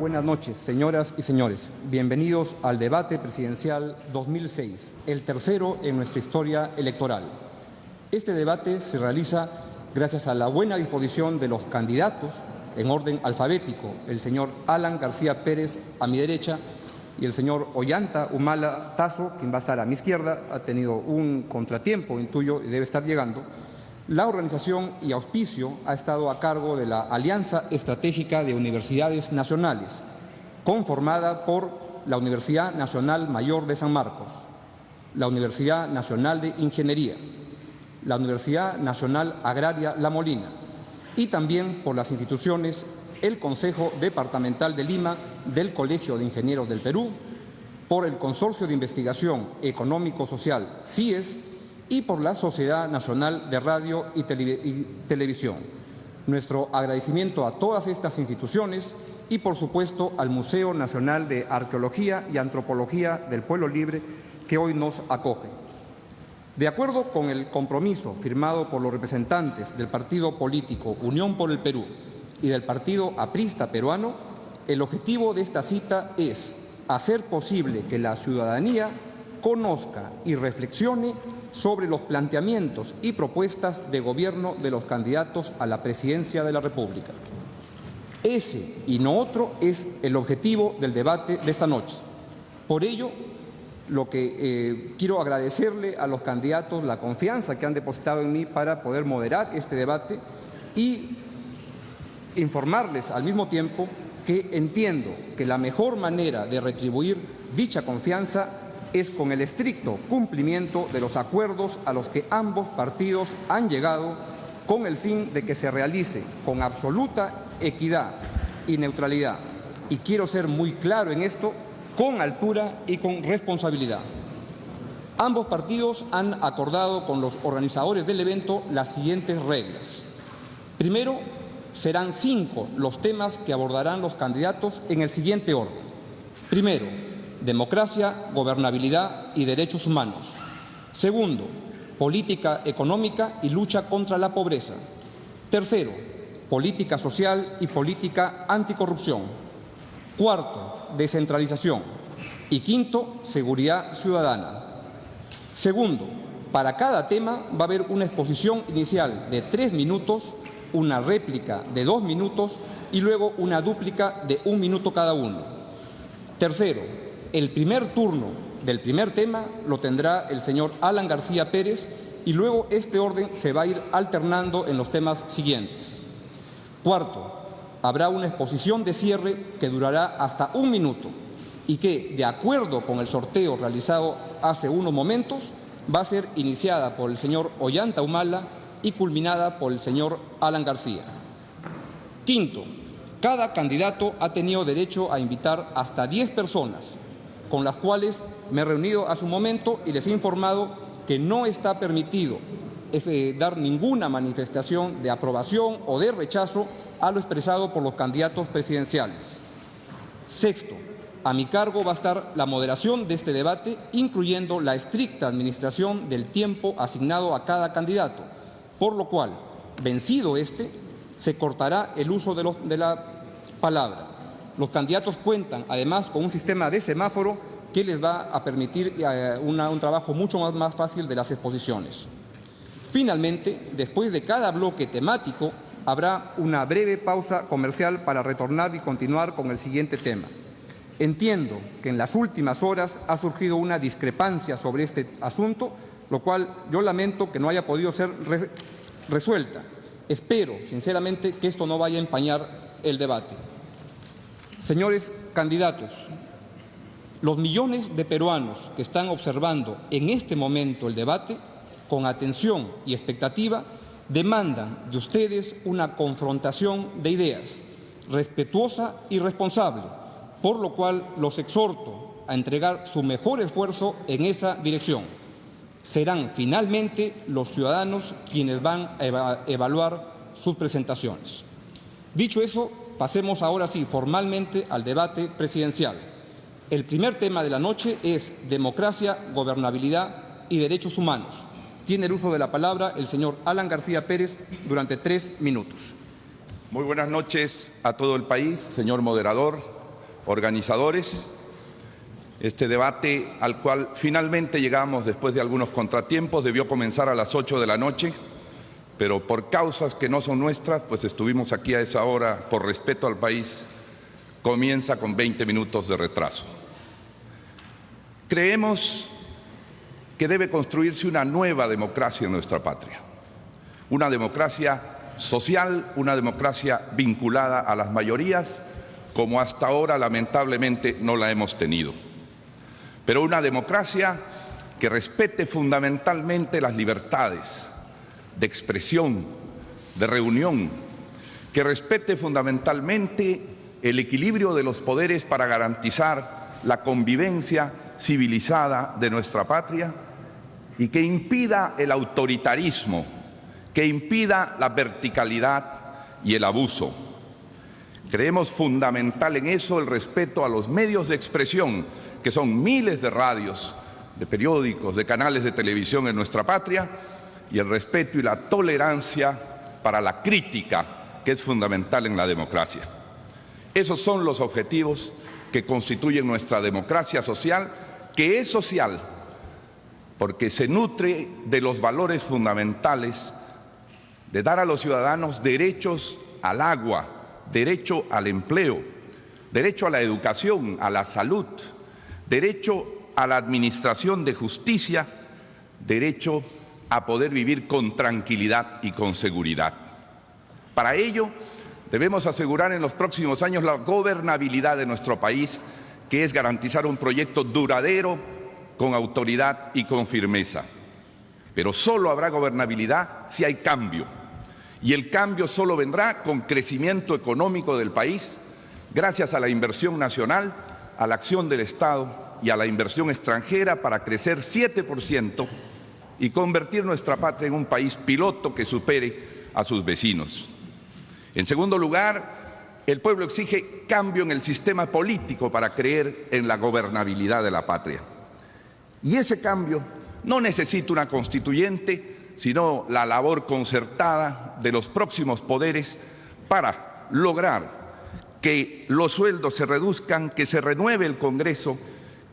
buenas noches, señoras y señores. Bienvenidos al debate presidencial 2006, el tercero en nuestra historia electoral. Este debate se realiza gracias a la buena disposición de los candidatos en orden alfabético, el señor Alan García Pérez a mi derecha y el señor Ollanta Humala Tazo, quien va a estar a mi izquierda, ha tenido un contratiempo, intuyo, y debe estar llegando. La organización y auspicio ha estado a cargo de la Alianza Estratégica de Universidades Nacionales, conformada por la Universidad Nacional Mayor de San Marcos, la Universidad Nacional de Ingeniería, la Universidad Nacional Agraria La Molina y también por las instituciones el Consejo Departamental de Lima del Colegio de Ingenieros del Perú, por el Consorcio de Investigación Económico-Social CIES y por la Sociedad Nacional de Radio y Televisión. Nuestro agradecimiento a todas estas instituciones y, por supuesto, al Museo Nacional de Arqueología y Antropología del Pueblo Libre que hoy nos acoge. De acuerdo con el compromiso firmado por los representantes del partido político Unión por el Perú y del Partido Aprista Peruano, el objetivo de esta cita es hacer posible que la ciudadanía conozca y reflexione sobre los planteamientos y propuestas de gobierno de los candidatos a la presidencia de la República. Ese y no otro es el objetivo del debate de esta noche. Por ello, lo que quiero agradecerle a los candidatos la confianza que han depositado en mí para poder moderar este debate y informarles al mismo tiempo que entiendo que la mejor manera de retribuir dicha confianza es con el estricto cumplimiento de los acuerdos a los que ambos partidos han llegado con el fin de que se realice con absoluta equidad y neutralidad. Y quiero ser muy claro en esto, con altura y con responsabilidad. Ambos partidos han acordado con los organizadores del evento las siguientes reglas. Primero, serán 5 los temas que abordarán los candidatos en el siguiente orden. Primero, democracia, gobernabilidad y derechos humanos. Segundo, política económica y lucha contra la pobreza. Tercero, política social y política anticorrupción. Cuarto, descentralización. Y quinto, seguridad ciudadana. Segundo, para cada tema va a haber una exposición inicial de 3 minutos, una réplica de 2 minutos y luego una dúplica de 1 minuto cada uno. Tercero, el primer turno del primer tema lo tendrá el señor Alan García Pérez y luego este orden se va a ir alternando en los temas siguientes. Cuarto, habrá una exposición de cierre que durará hasta 1 minuto y que, de acuerdo con el sorteo realizado hace unos momentos, va a ser iniciada por el señor Ollanta Humala y culminada por el señor Alan García. Quinto, cada candidato ha tenido derecho a invitar hasta 10 personas, con las cuales me he reunido hace un momento y les he informado que no está permitido dar ninguna manifestación de aprobación o de rechazo a lo expresado por los candidatos presidenciales. Sexto, a mi cargo va a estar la moderación de este debate, incluyendo la estricta administración del tiempo asignado a cada candidato, por lo cual, vencido este, se cortará el uso de la palabra. Los candidatos cuentan, además, con un sistema de semáforo que les va a permitir un trabajo mucho más fácil de las exposiciones. Finalmente, después de cada bloque temático, habrá una breve pausa comercial para retornar y continuar con el siguiente tema. Entiendo que en las últimas horas ha surgido una discrepancia sobre este asunto, lo cual yo lamento que no haya podido ser resuelta. Espero, sinceramente, que esto no vaya a empañar el debate. Señores candidatos, los millones de peruanos que están observando en este momento el debate, con atención y expectativa, demandan de ustedes una confrontación de ideas, respetuosa y responsable, por lo cual los exhorto a entregar su mejor esfuerzo en esa dirección. Serán finalmente los ciudadanos quienes van a evaluar sus presentaciones. Dicho eso, pasemos ahora sí formalmente al debate presidencial. El primer tema de la noche es democracia, gobernabilidad y derechos humanos. Tiene el uso de la palabra el señor Alan García Pérez durante 3 minutos. Muy buenas noches a todo el país, señor moderador, organizadores. Este debate, al cual finalmente llegamos después de algunos contratiempos, debió comenzar a las 8 de la noche, pero por causas que no son nuestras, pues estuvimos aquí a esa hora, por respeto al país, comienza con 20 minutos de retraso. Creemos que debe construirse una nueva democracia en nuestra patria, una democracia social, una democracia vinculada a las mayorías, como hasta ahora lamentablemente no la hemos tenido. Pero una democracia que respete fundamentalmente las libertades de expresión, de reunión, que respete fundamentalmente el equilibrio de los poderes para garantizar la convivencia civilizada de nuestra patria y que impida el autoritarismo, que impida la verticalidad y el abuso. Creemos fundamental en eso el respeto a los medios de expresión, que son miles de radios, de periódicos, de canales de televisión en nuestra patria, y el respeto y la tolerancia para la crítica, que es fundamental en la democracia. Esos son los objetivos que constituyen nuestra democracia social, que es social porque se nutre de los valores fundamentales de dar a los ciudadanos derechos al agua, derecho al empleo, derecho a la educación, a la salud, derecho a la administración de justicia, derecho a poder vivir con tranquilidad y con seguridad. Para ello, debemos asegurar en los próximos años la gobernabilidad de nuestro país, que es garantizar un proyecto duradero, con autoridad y con firmeza. Pero solo habrá gobernabilidad si hay cambio. Y el cambio solo vendrá con crecimiento económico del país, gracias a la inversión nacional, a la acción del Estado y a la inversión extranjera para crecer 7% y convertir nuestra patria en un país piloto que supere a sus vecinos. En segundo lugar, el pueblo exige cambio en el sistema político para creer en la gobernabilidad de la patria. Y ese cambio no necesita una constituyente, sino la labor concertada de los próximos poderes para lograr que los sueldos se reduzcan, que se renueve el Congreso,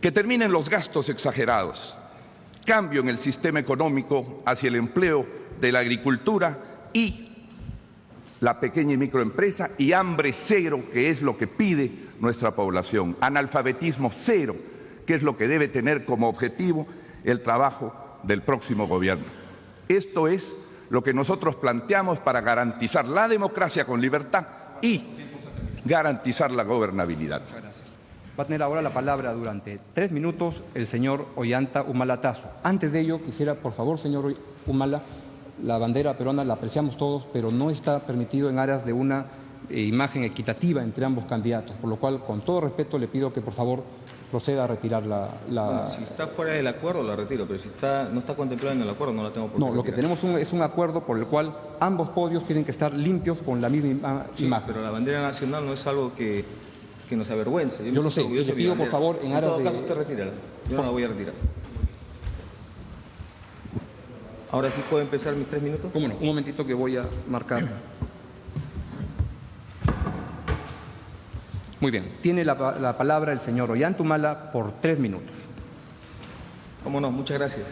que terminen los gastos exagerados, cambio en el sistema económico hacia el empleo de la agricultura y la pequeña y microempresa, y hambre cero, que es lo que pide nuestra población, analfabetismo cero, que es lo que debe tener como objetivo el trabajo del próximo gobierno. Esto es lo que nosotros planteamos para garantizar la democracia con libertad y garantizar la gobernabilidad. Gracias. Va a tener ahora la palabra durante 3 minutos el señor Ollanta Humala Tasso. Antes de ello, quisiera, por favor, señor Humala, la bandera peruana la apreciamos todos, pero no está permitido en aras de una imagen equitativa entre ambos candidatos, por lo cual, con todo respeto, le pido que, por favor, proceda a retirar la... Bueno, si está fuera del acuerdo, la retiro, pero si no está contemplada en el acuerdo, no la tengo por qué No, lo que tenemos es un acuerdo por el cual ambos podios tienen que estar limpios con la misma imagen. Pero la bandera nacional no es algo que nos avergüence. Yo lo sé, y le pido, por favor, en aras de... En todo caso, usted retírala. Yo no la voy a retirar. ¿Ahora sí puedo empezar mis 3 minutos? ¿Cómo no? Un momentito que voy a marcar. Muy bien. Tiene la palabra el señor Ollanta Humala por 3 minutos. Cómo no, muchas gracias.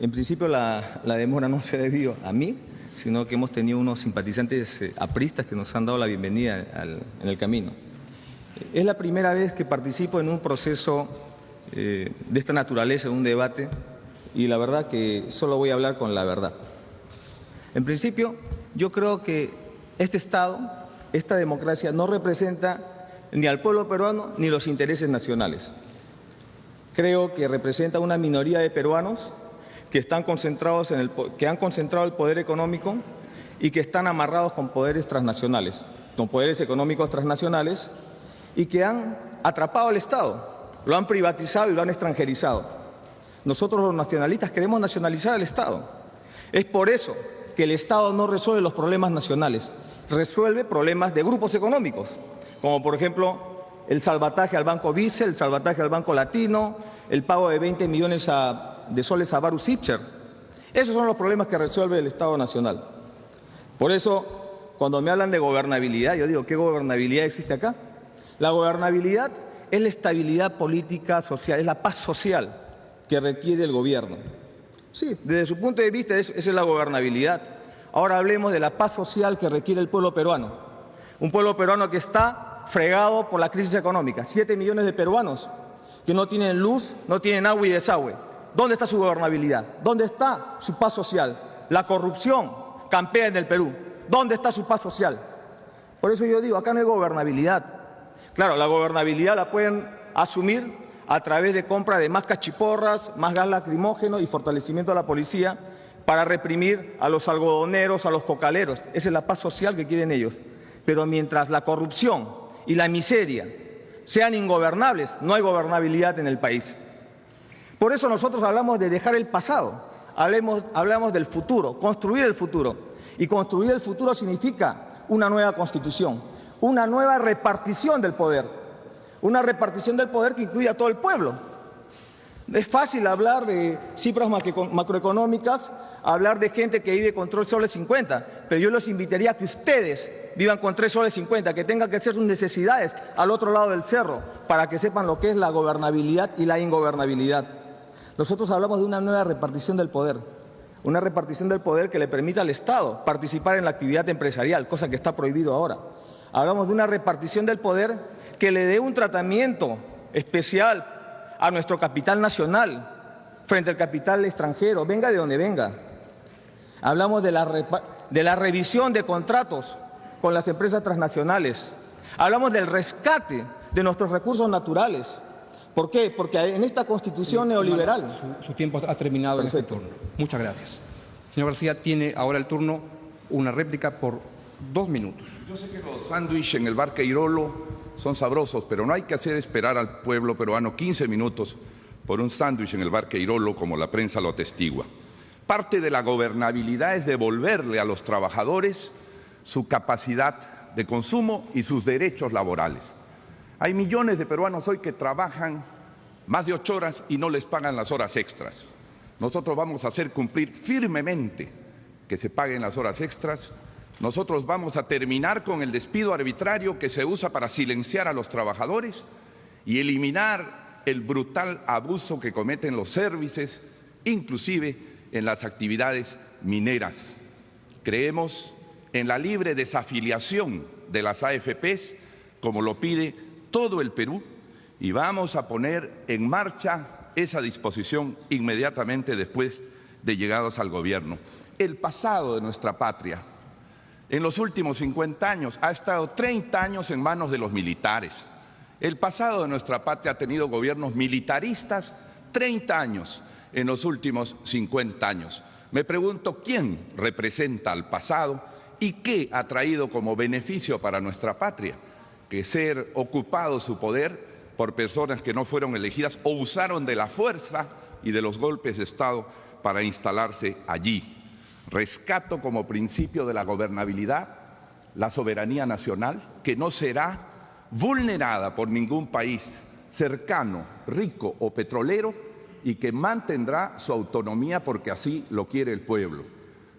En principio la demora no se ha debido a mí, sino que hemos tenido unos simpatizantes apristas que nos han dado la bienvenida en el camino. Es la primera vez que participo en un proceso de esta naturaleza, en un debate, y la verdad que solo voy a hablar con la verdad. En principio, yo creo que este Estado, esta democracia, no representa ni al pueblo peruano ni los intereses nacionales. Creo que representa una minoría de peruanos que están concentrados que han concentrado el poder económico y que están amarrados con poderes transnacionales, con poderes económicos transnacionales, y que han atrapado al Estado, lo han privatizado y lo han extranjerizado. Nosotros los nacionalistas queremos nacionalizar al Estado. Es por eso que el Estado no resuelve los problemas nacionales, resuelve problemas de grupos económicos, como por ejemplo el salvataje al Banco Vice, el salvataje al Banco Latino, el pago de 20 millones de soles a Varus Sipcher. Esos son los problemas que resuelve el Estado Nacional. Por eso, cuando me hablan de gobernabilidad, yo digo, ¿qué gobernabilidad existe acá? La gobernabilidad es la estabilidad política social, es la paz social que requiere el gobierno. Sí, desde su punto de vista esa es la gobernabilidad. Ahora hablemos de la paz social que requiere el pueblo peruano. Un pueblo peruano que está fregado por la crisis económica. 7 millones de peruanos que no tienen luz, no tienen agua y desagüe. ¿Dónde está su gobernabilidad? ¿Dónde está su paz social? La corrupción campea en el Perú. ¿Dónde está su paz social? Por eso yo digo, acá no hay gobernabilidad. Claro, la gobernabilidad la pueden asumir a través de compra de más cachiporras, más gas lacrimógeno y fortalecimiento de la policía para reprimir a los algodoneros, a los cocaleros. Esa es la paz social que quieren ellos. Pero mientras la corrupción y la miseria sean ingobernables, no hay gobernabilidad en el país. Por eso nosotros hablamos de dejar el pasado, hablamos del futuro, construir el futuro. Y construir el futuro significa una nueva constitución, una nueva repartición del poder, una repartición del poder que incluya a todo el pueblo. Es fácil hablar de cifras macroeconómicas, hablar de gente que vive con 3 soles 50, pero yo los invitaría a que ustedes vivan con 3 soles 50, que tengan que hacer sus necesidades al otro lado del cerro, para que sepan lo que es la gobernabilidad y la ingobernabilidad. Nosotros hablamos de una nueva repartición del poder, una repartición del poder que le permita al Estado participar en la actividad empresarial, cosa que está prohibido ahora. Hablamos de una repartición del poder que le dé un tratamiento especial a nuestro capital nacional frente al capital extranjero, venga de donde venga. Hablamos de la revisión de contratos con las empresas transnacionales. Hablamos del rescate de nuestros recursos naturales. ¿Por qué? Porque en esta constitución neoliberal... Su tiempo ha terminado. Perfecto. En este turno. Muchas gracias. Señor García, tiene ahora el turno una réplica por 2 minutos. Yo sé que los sándwiches en el bar Queirolo son sabrosos, pero no hay que hacer esperar al pueblo peruano 15 minutos por un sándwich en el bar Queirolo, como la prensa lo atestigua. Parte de la gobernabilidad es devolverle a los trabajadores su capacidad de consumo y sus derechos laborales. Hay millones de peruanos hoy que trabajan más de 8 horas y no les pagan las horas extras. Nosotros vamos a hacer cumplir firmemente que se paguen las horas extras. Nosotros vamos a terminar con el despido arbitrario que se usa para silenciar a los trabajadores y eliminar el brutal abuso que cometen los servicios, inclusive en las actividades mineras. Creemos en la libre desafiliación de las AFPs, como lo pide todo el Perú, y vamos a poner en marcha esa disposición inmediatamente después de llegados al gobierno. El pasado de nuestra patria, en los últimos 50 años, ha estado 30 años en manos de los militares. El pasado de nuestra patria ha tenido gobiernos militaristas 30 años en los últimos 50 años. Me pregunto quién representa al pasado y qué ha traído como beneficio para nuestra patria, que ser ocupado su poder por personas que no fueron elegidas o usaron de la fuerza y de los golpes de Estado para instalarse allí. Rescato como principio de la gobernabilidad la soberanía nacional, que no será vulnerada por ningún país cercano, rico o petrolero, y que mantendrá su autonomía porque así lo quiere el pueblo.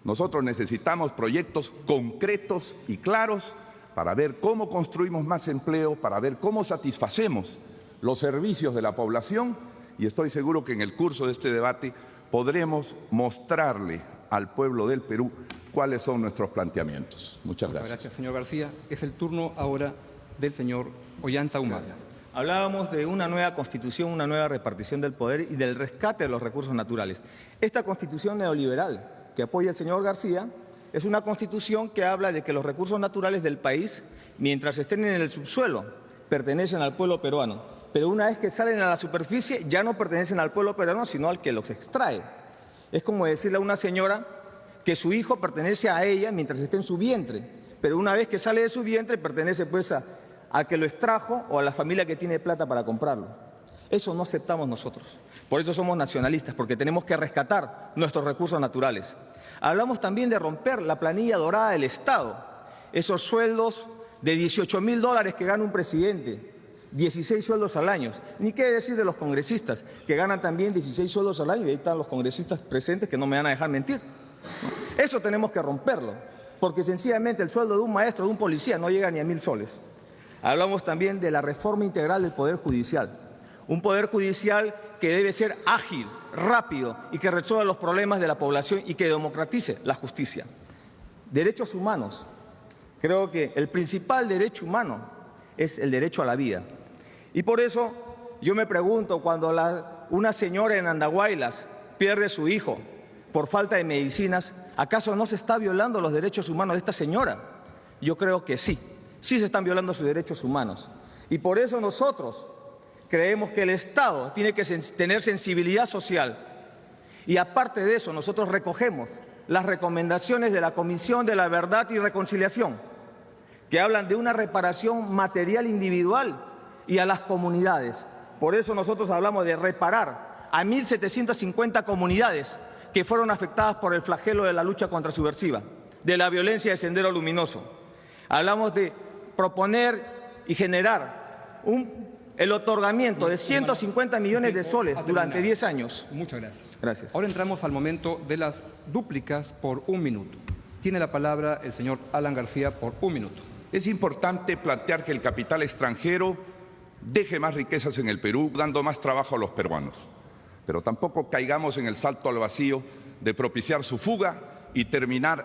Nosotros necesitamos proyectos concretos y claros para ver cómo construimos más empleo, para ver cómo satisfacemos los servicios de la población, y estoy seguro que en el curso de este debate podremos mostrarle al pueblo del Perú cuáles son nuestros planteamientos. Muchas gracias. Muchas gracias, señor García. Es el turno ahora del señor Ollanta Humala. Hablábamos de una nueva constitución, una nueva repartición del poder y del rescate de los recursos naturales. Esta constitución neoliberal que apoya el señor García es una constitución que habla de que los recursos naturales del país, mientras estén en el subsuelo, pertenecen al pueblo peruano. Pero una vez que salen a la superficie, ya no pertenecen al pueblo peruano, sino al que los extrae. Es como decirle a una señora que su hijo pertenece a ella mientras esté en su vientre, pero una vez que sale de su vientre, pertenece pues al que lo extrajo o a la familia que tiene plata para comprarlo. Eso no aceptamos nosotros. Por eso somos nacionalistas, porque tenemos que rescatar nuestros recursos naturales. Hablamos también de romper la planilla dorada del Estado, esos sueldos de $18.000 que gana un presidente, 16 sueldos al año. Ni qué decir de los congresistas, que ganan también 16 sueldos al año, y ahí están los congresistas presentes que no me van a dejar mentir. Eso tenemos que romperlo, porque sencillamente el sueldo de un maestro, de un policía, no llega ni a 1.000 soles. Hablamos también de la reforma integral del Poder Judicial. Un Poder Judicial que debe ser ágil, rápido y que resuelva los problemas de la población y que democratice la justicia. Derechos humanos. Creo que el principal derecho humano es el derecho a la vida. Y por eso yo me pregunto, cuando una señora en Andahuaylas pierde a su hijo por falta de medicinas, ¿acaso no se está violando los derechos humanos de esta señora? Yo creo que sí, sí se están violando sus derechos humanos. Y por eso nosotros creemos que el Estado tiene que tener sensibilidad social. Y aparte de eso, nosotros recogemos las recomendaciones de la Comisión de la Verdad y Reconciliación, que hablan de una reparación material individual y a las comunidades. Por eso nosotros hablamos de reparar a 1.750 comunidades que fueron afectadas por el flagelo de la lucha contrasubversiva, de la violencia de Sendero Luminoso. Hablamos de proponer y generar el otorgamiento de 150 millones de soles durante 10 años. Muchas gracias. Gracias. Ahora entramos al momento de las dúplicas por 1 minuto. Tiene la palabra el señor Alan García por 1 minuto. Es importante plantear que el capital extranjero deje más riquezas en el Perú, dando más trabajo a los peruanos. Pero tampoco caigamos en el salto al vacío de propiciar su fuga y terminar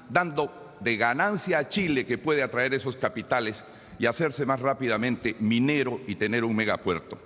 dando de ganancia a Chile, que puede atraer esos capitales y hacerse más rápidamente minero y tener un megapuerto.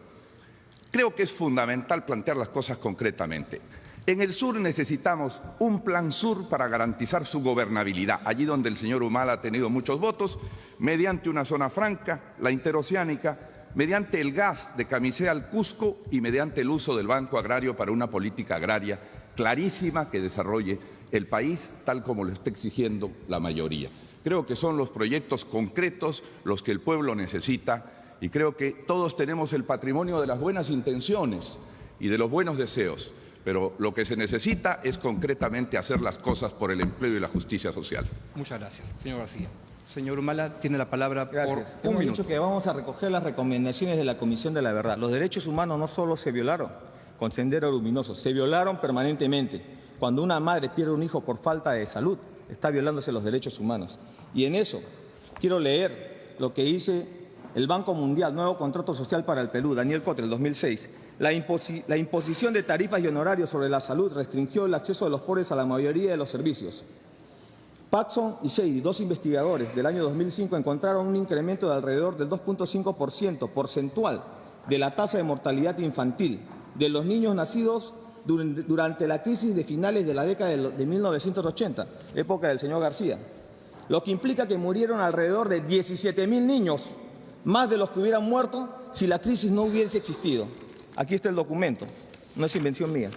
Creo que es fundamental plantear las cosas concretamente. En el sur necesitamos un plan sur para garantizar su gobernabilidad, allí donde el señor Humala ha tenido muchos votos, mediante una zona franca, la interoceánica, mediante el gas de Camisea al Cusco y mediante el uso del Banco Agrario para una política agraria clarísima que desarrolle el país tal como lo está exigiendo la mayoría. Creo que son los proyectos concretos los que el pueblo necesita y creo que todos tenemos el patrimonio de las buenas intenciones y de los buenos deseos, pero lo que se necesita es concretamente hacer las cosas por el empleo y la justicia social. Muchas gracias, señor García. Señor Humala, tiene la palabra por Gracias. 1 Hemos minuto. dicho que vamos a recoger las recomendaciones de la Comisión de la Verdad. Los derechos humanos no solo se violaron con Sendero Luminoso, se violaron permanentemente. Cuando una madre pierde un hijo por falta de salud, está violándose los derechos humanos. Y en eso quiero leer lo que dice el Banco Mundial, Nuevo Contrato Social para el Perú, Daniel Cotre, el 2006. La imposición de tarifas y honorarios sobre la salud restringió el acceso de los pobres a la mayoría de los servicios. Paxson y Shady, 2 investigadores del año 2005, encontraron un incremento de alrededor del 2.5% porcentual de la tasa de mortalidad infantil de los niños nacidos durante la crisis de finales de la década de 1980, época del señor García, lo que implica que murieron alrededor de 17.000 niños, más de los que hubieran muerto si la crisis no hubiese existido. Aquí está el documento, no es invención mía.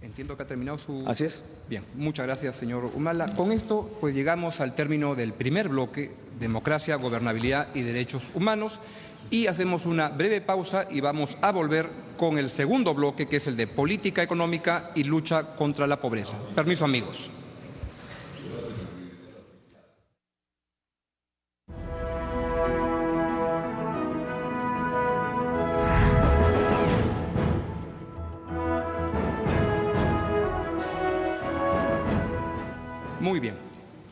Entiendo que ha terminado su... Así es. Bien, muchas gracias, señor Humala. Con esto, pues llegamos al término del primer bloque, democracia, gobernabilidad y derechos humanos, y hacemos una breve pausa y vamos a volver con el segundo bloque, que es el de política económica y lucha contra la pobreza. Permiso, amigos. Muy bien,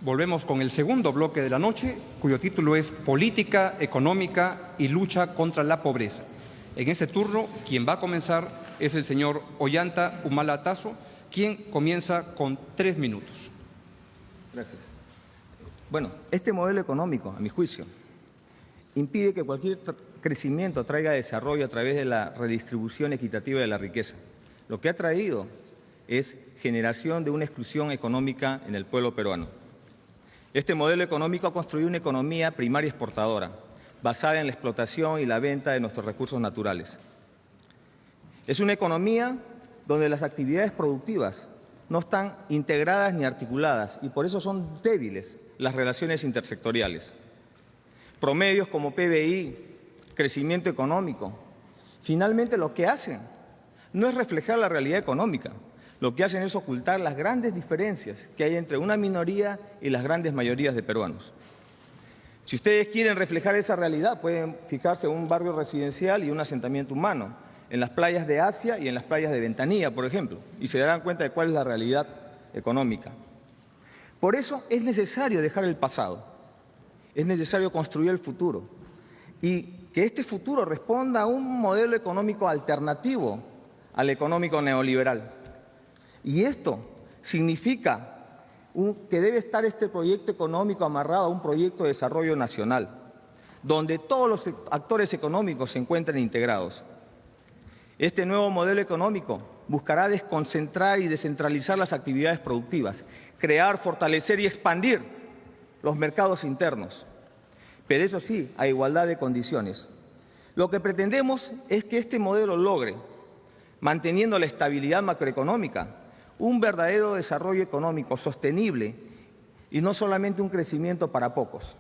volvemos con el segundo bloque de la noche, cuyo título es Política Económica y Lucha contra la Pobreza. En ese turno, quien va a comenzar es el señor Ollanta Humala Tasso, quien comienza con 3 minutos. Gracias. Bueno, este modelo económico, a mi juicio, impide que cualquier crecimiento traiga desarrollo a través de la redistribución equitativa de la riqueza. Lo que ha traído es generación de una exclusión económica en el pueblo peruano. Este modelo económico ha construido una economía primaria exportadora, basada en la explotación y la venta de nuestros recursos naturales. Es una economía donde las actividades productivas no están integradas ni articuladas y por eso son débiles las relaciones intersectoriales. Promedios como PBI, crecimiento económico, finalmente lo que hacen no es reflejar la realidad económica. Lo que hacen es ocultar las grandes diferencias que hay entre una minoría y las grandes mayorías de peruanos. Si ustedes quieren reflejar esa realidad, pueden fijarse en un barrio residencial y un asentamiento humano, en las playas de Asia y en las playas de Ventanilla, por ejemplo, y se darán cuenta de cuál es la realidad económica. Por eso es necesario dejar el pasado, es necesario construir el futuro y que este futuro responda a un modelo económico alternativo al económico neoliberal. Y esto significa que debe estar este proyecto económico amarrado a un proyecto de desarrollo nacional, donde todos los actores económicos se encuentren integrados. Este nuevo modelo económico buscará desconcentrar y descentralizar las actividades productivas, crear, fortalecer y expandir los mercados internos, pero eso sí, a igualdad de condiciones. Lo que pretendemos es que este modelo logre, manteniendo la estabilidad macroeconómica, un verdadero desarrollo económico sostenible y no solamente un crecimiento para pocos.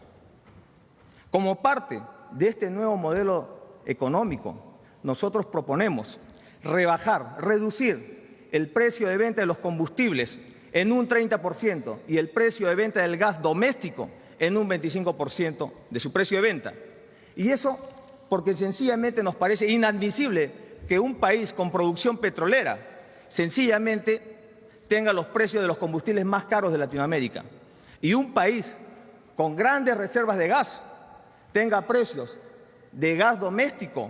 Como parte de este nuevo modelo económico, nosotros proponemos reducir el precio de venta de los combustibles en un 30% y el precio de venta del gas doméstico en un 25% de su precio de venta. Y eso porque sencillamente nos parece inadmisible que un país con producción petrolera sencillamente tenga los precios de los combustibles más caros de Latinoamérica y un país con grandes reservas de gas tenga precios de gas doméstico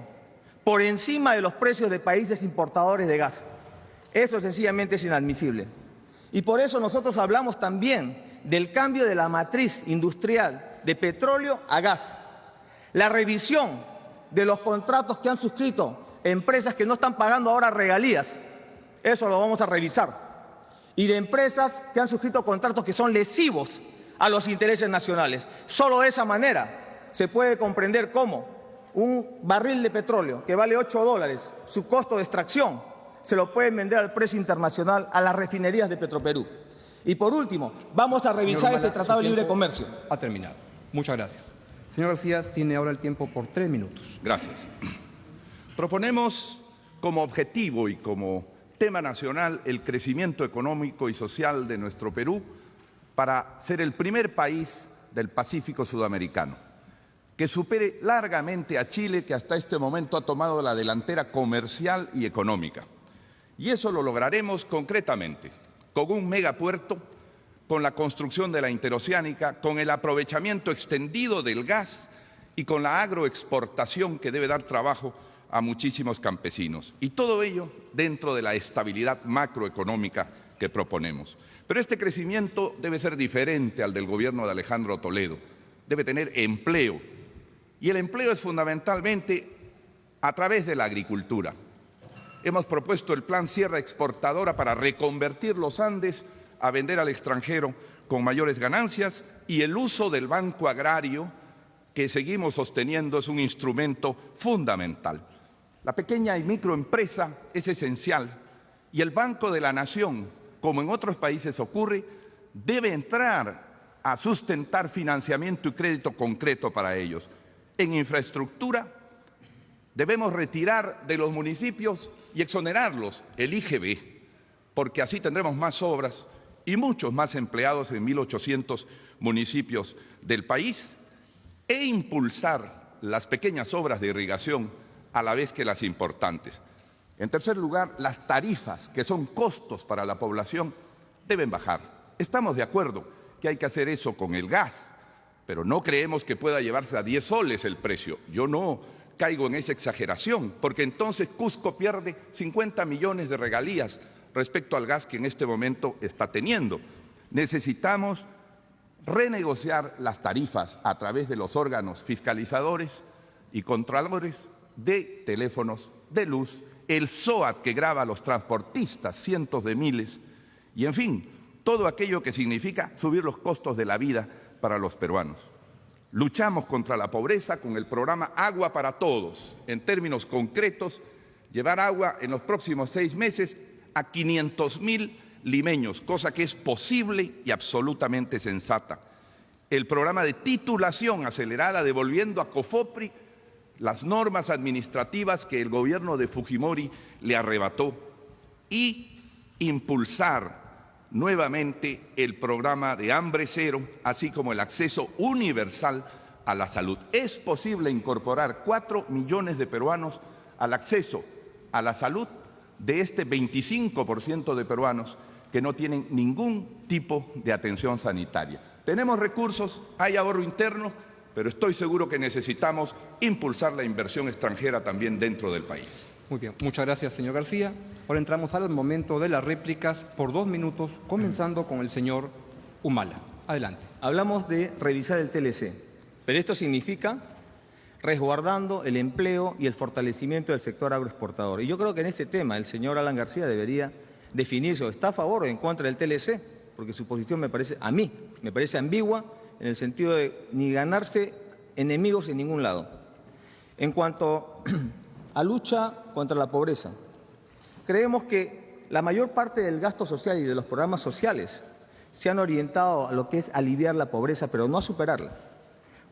por encima de los precios de países importadores de gas. Eso sencillamente es inadmisible. Y por eso nosotros hablamos también del cambio de la matriz industrial de petróleo a gas. La revisión de los contratos que han suscrito empresas que no están pagando ahora regalías, eso lo vamos a revisar. Y de empresas que han suscrito contratos que son lesivos a los intereses nacionales. Solo de esa manera se puede comprender cómo un barril de petróleo que vale $8, su costo de extracción, se lo pueden vender al precio internacional a las refinerías de Petroperú. Y por último, vamos a revisar este Tratado de Libre Comercio. Ha terminado. Muchas gracias. Señor García, tiene ahora el tiempo por 3 minutos. Gracias. Proponemos como objetivo y como tema nacional el crecimiento económico y social de nuestro Perú para ser el primer país del Pacífico sudamericano que supere largamente a Chile, que hasta este momento ha tomado la delantera comercial y económica. Y eso lo lograremos concretamente con un megapuerto, con la construcción de la interoceánica, con el aprovechamiento extendido del gas y con la agroexportación que debe dar trabajo a muchísimos campesinos. Y todo ello dentro de la estabilidad macroeconómica que proponemos. Pero este crecimiento debe ser diferente al del gobierno de Alejandro Toledo. Debe tener empleo. Y el empleo es fundamentalmente a través de la agricultura. Hemos propuesto el Plan Sierra Exportadora para reconvertir los Andes a vender al extranjero con mayores ganancias y el uso del Banco Agrario, que seguimos sosteniendo es un instrumento fundamental. La pequeña y microempresa es esencial y el Banco de la Nación, como en otros países ocurre, debe entrar a sustentar financiamiento y crédito concreto para ellos. En infraestructura debemos retirar de los municipios y exonerarlos el IGB, porque así tendremos más obras y muchos más empleados en 1.800 municipios del país, e impulsar las pequeñas obras de irrigación a la vez que las importantes. En tercer lugar, las tarifas, que son costos para la población, deben bajar. Estamos de acuerdo que hay que hacer eso con el gas, pero no creemos que pueda llevarse a 10 soles el precio. Yo no caigo en esa exageración, porque entonces Cusco pierde 50 millones de regalías respecto al gas que en este momento está teniendo. Necesitamos renegociar las tarifas a través de los órganos fiscalizadores y controladores de teléfonos, de luz, el SOAT que grava a los transportistas, cientos de miles, y en fin, todo aquello que significa subir los costos de la vida para los peruanos. Luchamos contra la pobreza con el programa Agua para Todos. En términos concretos, llevar agua en los próximos 6 meses a 500.000 limeños, cosa que es posible y absolutamente sensata. El programa de titulación acelerada, devolviendo a COFOPRI las normas administrativas que el gobierno de Fujimori le arrebató, y impulsar nuevamente el programa de hambre cero, así como el acceso universal a la salud. Es posible incorporar 4 millones de peruanos al acceso a la salud de este 25% de peruanos que no tienen ningún tipo de atención sanitaria. Tenemos recursos, hay ahorro interno, pero estoy seguro que necesitamos impulsar la inversión extranjera también dentro del país. Muy bien, muchas gracias, señor García. Ahora entramos al momento de las réplicas por 2 minutos, comenzando con el señor Humala. Adelante. Hablamos de revisar el TLC, pero esto significa resguardando el empleo y el fortalecimiento del sector agroexportador. Y yo creo que en este tema el señor Alan García debería definirse o está a favor o en contra del TLC, porque su posición me parece ambigua en el sentido de ni ganarse enemigos en ningún lado. En cuanto a lucha contra la pobreza, creemos que la mayor parte del gasto social y de los programas sociales se han orientado a lo que es aliviar la pobreza, pero no a superarla.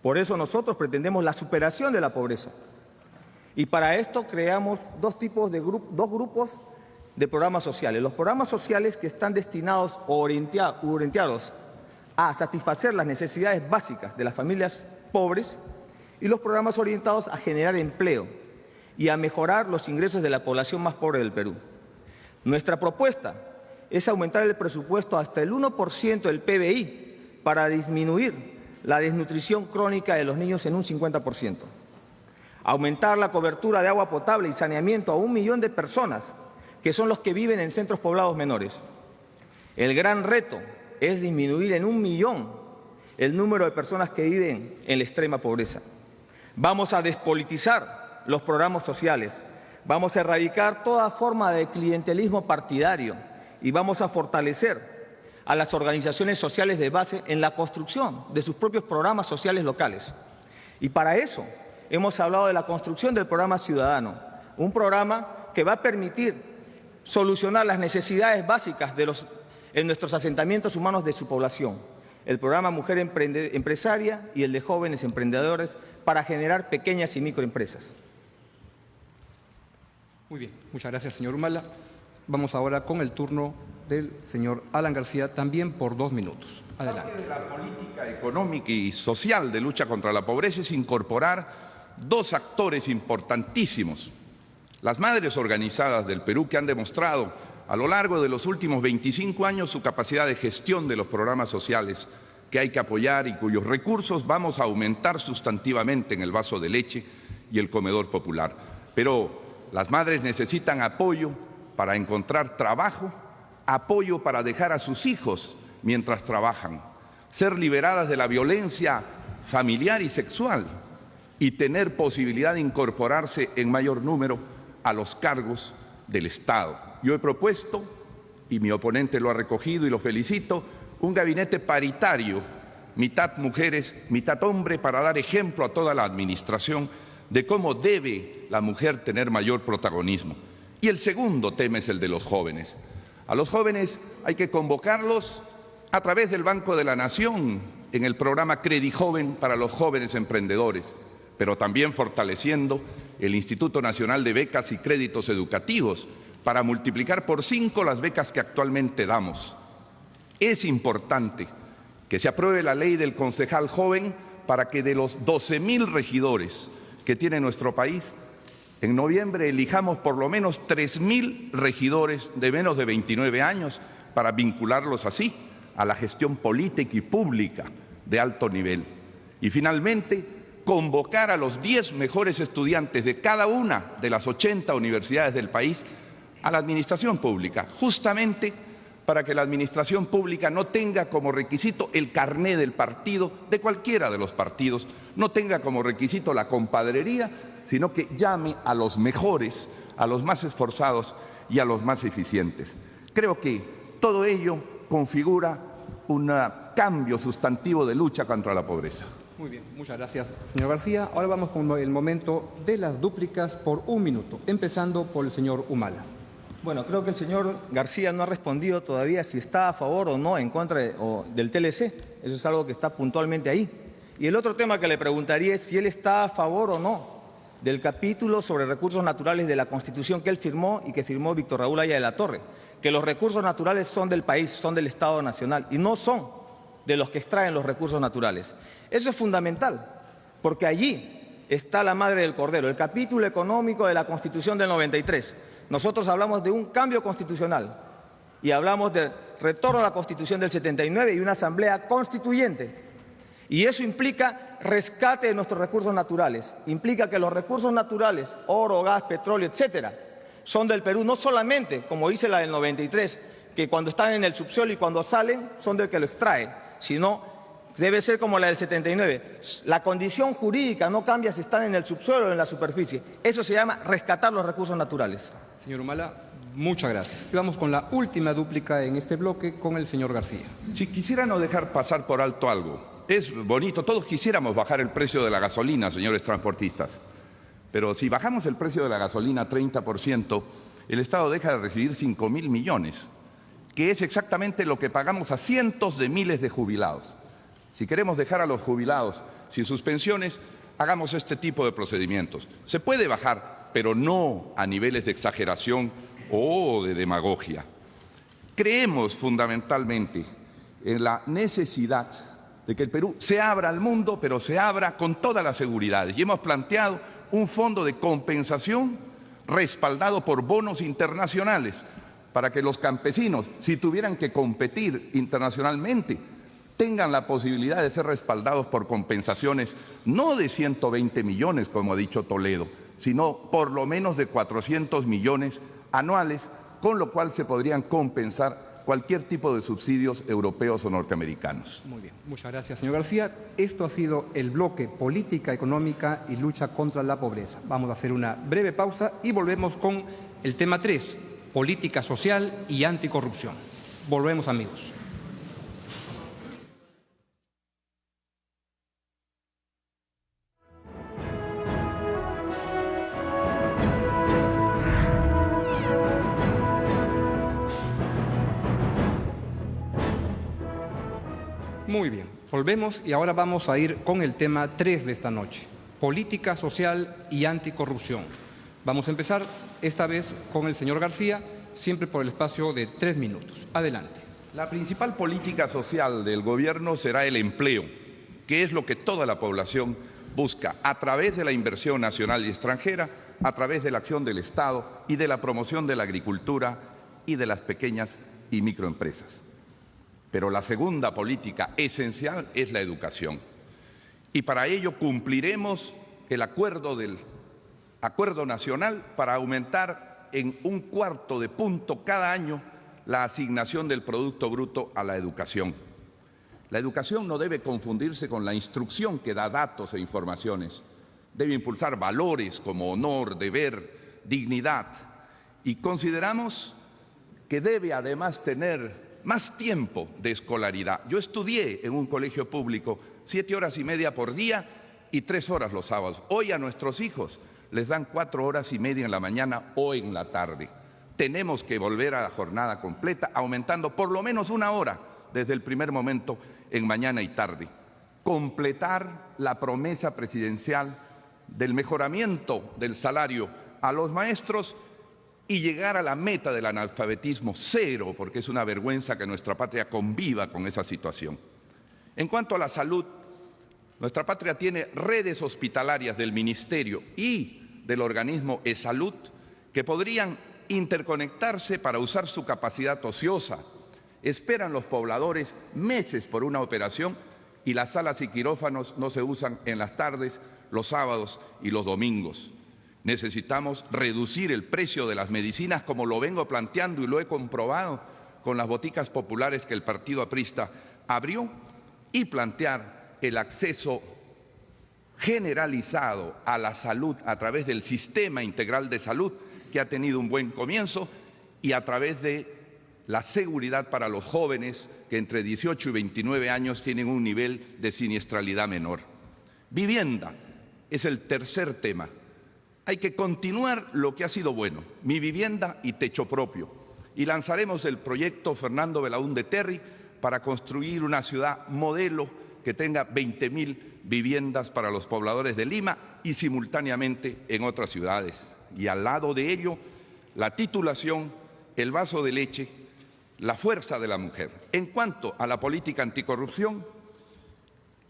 Por eso nosotros pretendemos la superación de la pobreza. Y para esto creamos dos grupos de programas sociales. Los programas sociales que están destinados o orientados a satisfacer las necesidades básicas de las familias pobres y los programas orientados a generar empleo y a mejorar los ingresos de la población más pobre del Perú. Nuestra propuesta es aumentar el presupuesto hasta el 1% del PBI para disminuir la desnutrición crónica de los niños en un 50%. Aumentar la cobertura de agua potable y saneamiento a 1 millón de personas, que son los que viven en centros poblados menores. El gran reto es disminuir en 1 millón el número de personas que viven en la extrema pobreza. Vamos a despolitizar los programas sociales, vamos a erradicar toda forma de clientelismo partidario y vamos a fortalecer a las organizaciones sociales de base en la construcción de sus propios programas sociales locales. Y para eso hemos hablado de la construcción del programa Ciudadano, un programa que va a permitir solucionar las necesidades básicas en nuestros asentamientos humanos de su población. El programa Mujer Empresaria y el de Jóvenes Emprendedores para generar pequeñas y microempresas. Muy bien, muchas gracias, señor Humala. Vamos ahora con el turno del señor Alan García, también por 2 minutos. Adelante. Parte de la política económica y social de lucha contra la pobreza es incorporar 2 actores importantísimos. Las madres organizadas del Perú, que han demostrado a lo largo de los últimos 25 años su capacidad de gestión de los programas sociales que hay que apoyar y cuyos recursos vamos a aumentar sustantivamente en el vaso de leche y el comedor popular. Pero las madres necesitan apoyo para encontrar trabajo, apoyo para dejar a sus hijos mientras trabajan, ser liberadas de la violencia familiar y sexual y tener posibilidad de incorporarse en mayor número a los cargos del Estado. Yo he propuesto, y mi oponente lo ha recogido y lo felicito, un gabinete paritario, mitad mujeres, mitad hombre, para dar ejemplo a toda la administración de cómo debe la mujer tener mayor protagonismo. Y el segundo tema es el de los jóvenes. A los jóvenes hay que convocarlos a través del Banco de la Nación en el programa Credijoven para los jóvenes emprendedores, pero también fortaleciendo el Instituto Nacional de Becas y Créditos Educativos para multiplicar por 5 las becas que actualmente damos. Es importante que se apruebe la ley del concejal joven para que de los 12.000 regidores que tiene nuestro país, en noviembre elijamos por lo menos 3.000 regidores de menos de 29 años para vincularlos así a la gestión política y pública de alto nivel. Y finalmente, convocar a los 10 mejores estudiantes de cada una de las 80 universidades del país a la administración pública, justamente para que la administración pública no tenga como requisito el carné del partido, de cualquiera de los partidos, no tenga como requisito la compadrería, sino que llame a los mejores, a los más esforzados y a los más eficientes. Creo que todo ello configura un cambio sustantivo de lucha contra la pobreza. Muy bien, muchas gracias, señor García. Ahora vamos con el momento de las dúplicas por 1 minuto, empezando por el señor Humala. Bueno, creo que el señor García no ha respondido todavía si está a favor o no en contra del TLC. Eso es algo que está puntualmente ahí. Y el otro tema que le preguntaría es si él está a favor o no del capítulo sobre recursos naturales de la Constitución que él firmó y que firmó Víctor Raúl Haya de la Torre, que los recursos naturales son del país, son del Estado Nacional y no son de los que extraen los recursos naturales. Eso es fundamental, porque allí está la madre del cordero, el capítulo económico de la Constitución del 93. Nosotros hablamos de un cambio constitucional y hablamos de retorno a la Constitución del 79 y una asamblea constituyente. Y eso implica rescate de nuestros recursos naturales, implica que los recursos naturales, oro, gas, petróleo, etcétera, son del Perú, no solamente, como dice la del 93, que cuando están en el subsuelo y cuando salen son del que lo extrae, sino debe ser como la del 79. La condición jurídica no cambia si están en el subsuelo o en la superficie. Eso se llama rescatar los recursos naturales. Señor Humala, muchas gracias. Y vamos con la última dúplica en este bloque con el señor García. Si quisiera no dejar pasar por alto algo. Es bonito, todos quisiéramos bajar el precio de la gasolina, señores transportistas. Pero si bajamos el precio de la gasolina 30%, el Estado deja de recibir 5.000 millones, que es exactamente lo que pagamos a cientos de miles de jubilados. Si queremos dejar a los jubilados sin sus pensiones, hagamos este tipo de procedimientos. Se puede bajar, pero no a niveles de exageración o de demagogia. Creemos fundamentalmente en la necesidad de que el Perú se abra al mundo, pero se abra con todas las seguridades. Y hemos planteado un fondo de compensación respaldado por bonos internacionales para que los campesinos, si tuvieran que competir internacionalmente, tengan la posibilidad de ser respaldados por compensaciones no de 120 millones, como ha dicho Toledo, sino por lo menos de 400 millones anuales, con lo cual se podrían compensar cualquier tipo de subsidios europeos o norteamericanos. Muy bien, muchas gracias, señor García. Esto ha sido el bloque Política Económica y Lucha contra la Pobreza. Vamos a hacer una breve pausa y volvemos con el tema 3, Política Social y Anticorrupción. Volvemos, amigos. Muy bien, volvemos y ahora vamos a ir con el tema 3 de esta noche, política social y anticorrupción. Vamos a empezar esta vez con el señor García, siempre por el espacio de 3 minutos. Adelante. La principal política social del gobierno será el empleo, que es lo que toda la población busca a través de la inversión nacional y extranjera, a través de la acción del Estado y de la promoción de la agricultura y de las pequeñas y microempresas. Pero la segunda política esencial es la educación. Y para ello cumpliremos el acuerdo nacional para aumentar en 1/4 de punto cada año la asignación del Producto Bruto a la educación. La educación no debe confundirse con la instrucción que da datos e informaciones. Debe impulsar valores como honor, deber, dignidad. Y consideramos que debe además tener más tiempo de escolaridad. Yo estudié en un colegio público 7 horas y media por día y 3 horas los sábados. Hoy a nuestros hijos les dan 4 horas y media en la mañana o en la tarde. Tenemos que volver a la jornada completa, aumentando por lo menos 1 hora desde el primer momento en mañana y tarde. Completar la promesa presidencial del mejoramiento del salario a los maestros y llegar a la meta del analfabetismo cero, porque es una vergüenza que nuestra patria conviva con esa situación. En cuanto a la salud, nuestra patria tiene redes hospitalarias del Ministerio y del organismo eSalud que podrían interconectarse para usar su capacidad ociosa. Esperan los pobladores meses por una operación y las salas y quirófanos no se usan en las tardes, los sábados y los domingos. Necesitamos reducir el precio de las medicinas, como lo vengo planteando y lo he comprobado con las boticas populares que el partido aprista abrió, y plantear el acceso generalizado a la salud a través del Sistema Integral de Salud, que ha tenido un buen comienzo, y a través de la seguridad para los jóvenes que entre 18 y 29 años tienen un nivel de siniestralidad menor. Vivienda es el tercer tema. Hay que continuar lo que ha sido bueno, Mi Vivienda y Techo Propio, y lanzaremos el proyecto Fernando Belaúnde Terry para construir una ciudad modelo que tenga 20.000 viviendas para los pobladores de Lima y simultáneamente en otras ciudades. Y al lado de ello, la titulación, el vaso de leche, la fuerza de la mujer. En cuanto a la política anticorrupción,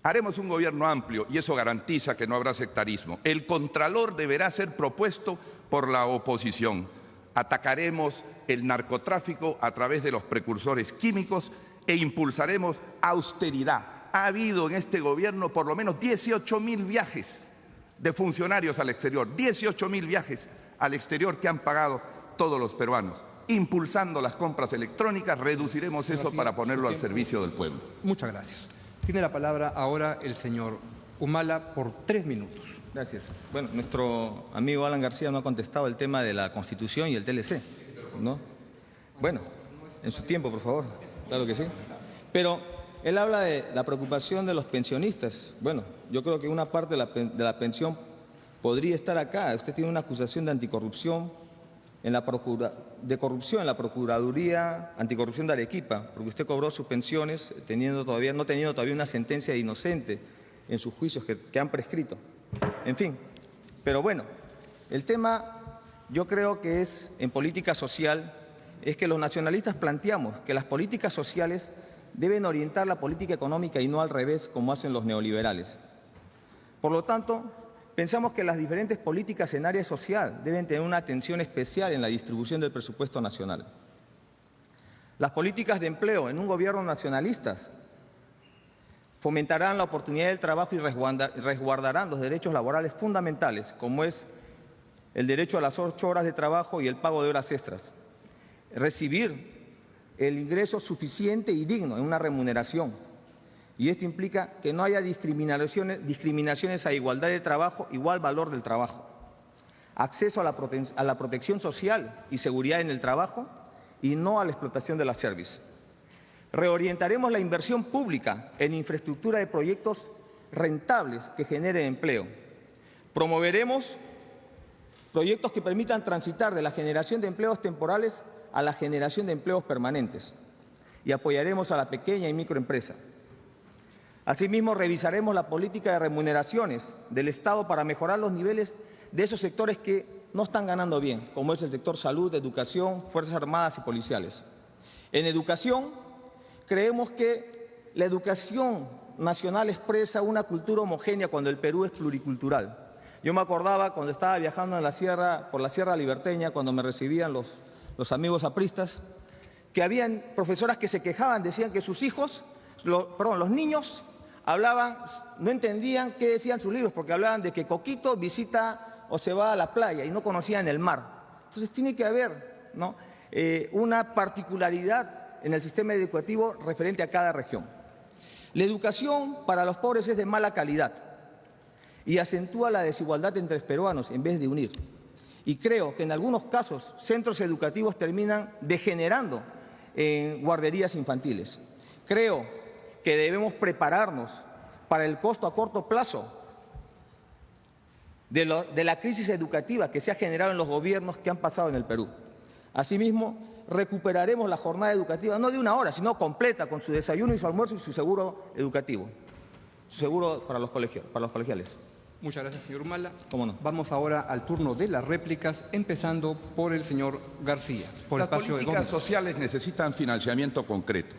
haremos un gobierno amplio y eso garantiza que no habrá sectarismo. El contralor deberá ser propuesto por la oposición. Atacaremos el narcotráfico a través de los precursores químicos e impulsaremos austeridad. Ha habido en este gobierno por lo menos 18.000 viajes de funcionarios al exterior, 18.000 viajes al exterior que han pagado todos los peruanos. Impulsando las compras electrónicas, reduciremos eso para ponerlo al servicio del pueblo. Muchas gracias. Tiene la palabra ahora el señor Humala por 3 minutos. Gracias. Bueno, nuestro amigo Alan García no ha contestado el tema de la Constitución y el TLC, ¿no? Bueno, en su tiempo, por favor. Claro que sí. Pero él habla de la preocupación de los pensionistas. Bueno, yo creo que una parte de la pensión podría estar acá. Usted tiene una acusación de anticorrupción en la corrupción en la Procuraduría Anticorrupción de Arequipa, porque usted cobró sus pensiones no teniendo todavía una sentencia de inocente en sus juicios que han prescrito. En fin, pero bueno, el tema yo creo que es en política social, es que los nacionalistas planteamos que las políticas sociales deben orientar la política económica y no al revés como hacen los neoliberales. Por lo tanto, pensamos que las diferentes políticas en área social deben tener una atención especial en la distribución del presupuesto nacional. Las políticas de empleo en un gobierno nacionalista fomentarán la oportunidad del trabajo y resguardarán los derechos laborales fundamentales, como es el derecho a las 8 horas de trabajo y el pago de horas extras. Recibir el ingreso suficiente y digno en una remuneración. Y esto implica que no haya discriminaciones a igualdad de trabajo, igual valor del trabajo. Acceso a la protección social y seguridad en el trabajo y no a la explotación de la servicios. Reorientaremos la inversión pública en infraestructura de proyectos rentables que generen empleo. Promoveremos proyectos que permitan transitar de la generación de empleos temporales a la generación de empleos permanentes. Y apoyaremos a la pequeña y microempresa. Asimismo, revisaremos la política de remuneraciones del Estado para mejorar los niveles de esos sectores que no están ganando bien, como es el sector salud, educación, Fuerzas Armadas y policiales. En educación, creemos que la educación nacional expresa una cultura homogénea cuando el Perú es pluricultural. Yo me acordaba cuando estaba viajando por la Sierra Liberteña, cuando me recibían los amigos apristas, que habían profesoras que se quejaban, decían que sus hijos, los niños, hablaban, no entendían qué decían sus libros, porque hablaban de que Coquito visita o se va a la playa y no conocían el mar. Entonces tiene que haber, ¿no?, una particularidad en el sistema educativo referente a cada región. La educación para los pobres es de mala calidad y acentúa la desigualdad entre los peruanos en vez de unir. Y creo que en algunos casos centros educativos terminan degenerando en guarderías infantiles. Creo que debemos prepararnos para el costo a corto plazo de la crisis educativa que se ha generado en los gobiernos que han pasado en el Perú. Asimismo, recuperaremos la jornada educativa, no de 1 hora, sino completa, con su desayuno y su almuerzo y su seguro educativo, su seguro para los colegiales. Muchas gracias, señor Humala. ¿Cómo no? Vamos ahora al turno de las réplicas, empezando por el señor García. Las políticas sociales necesitan financiamiento concreto.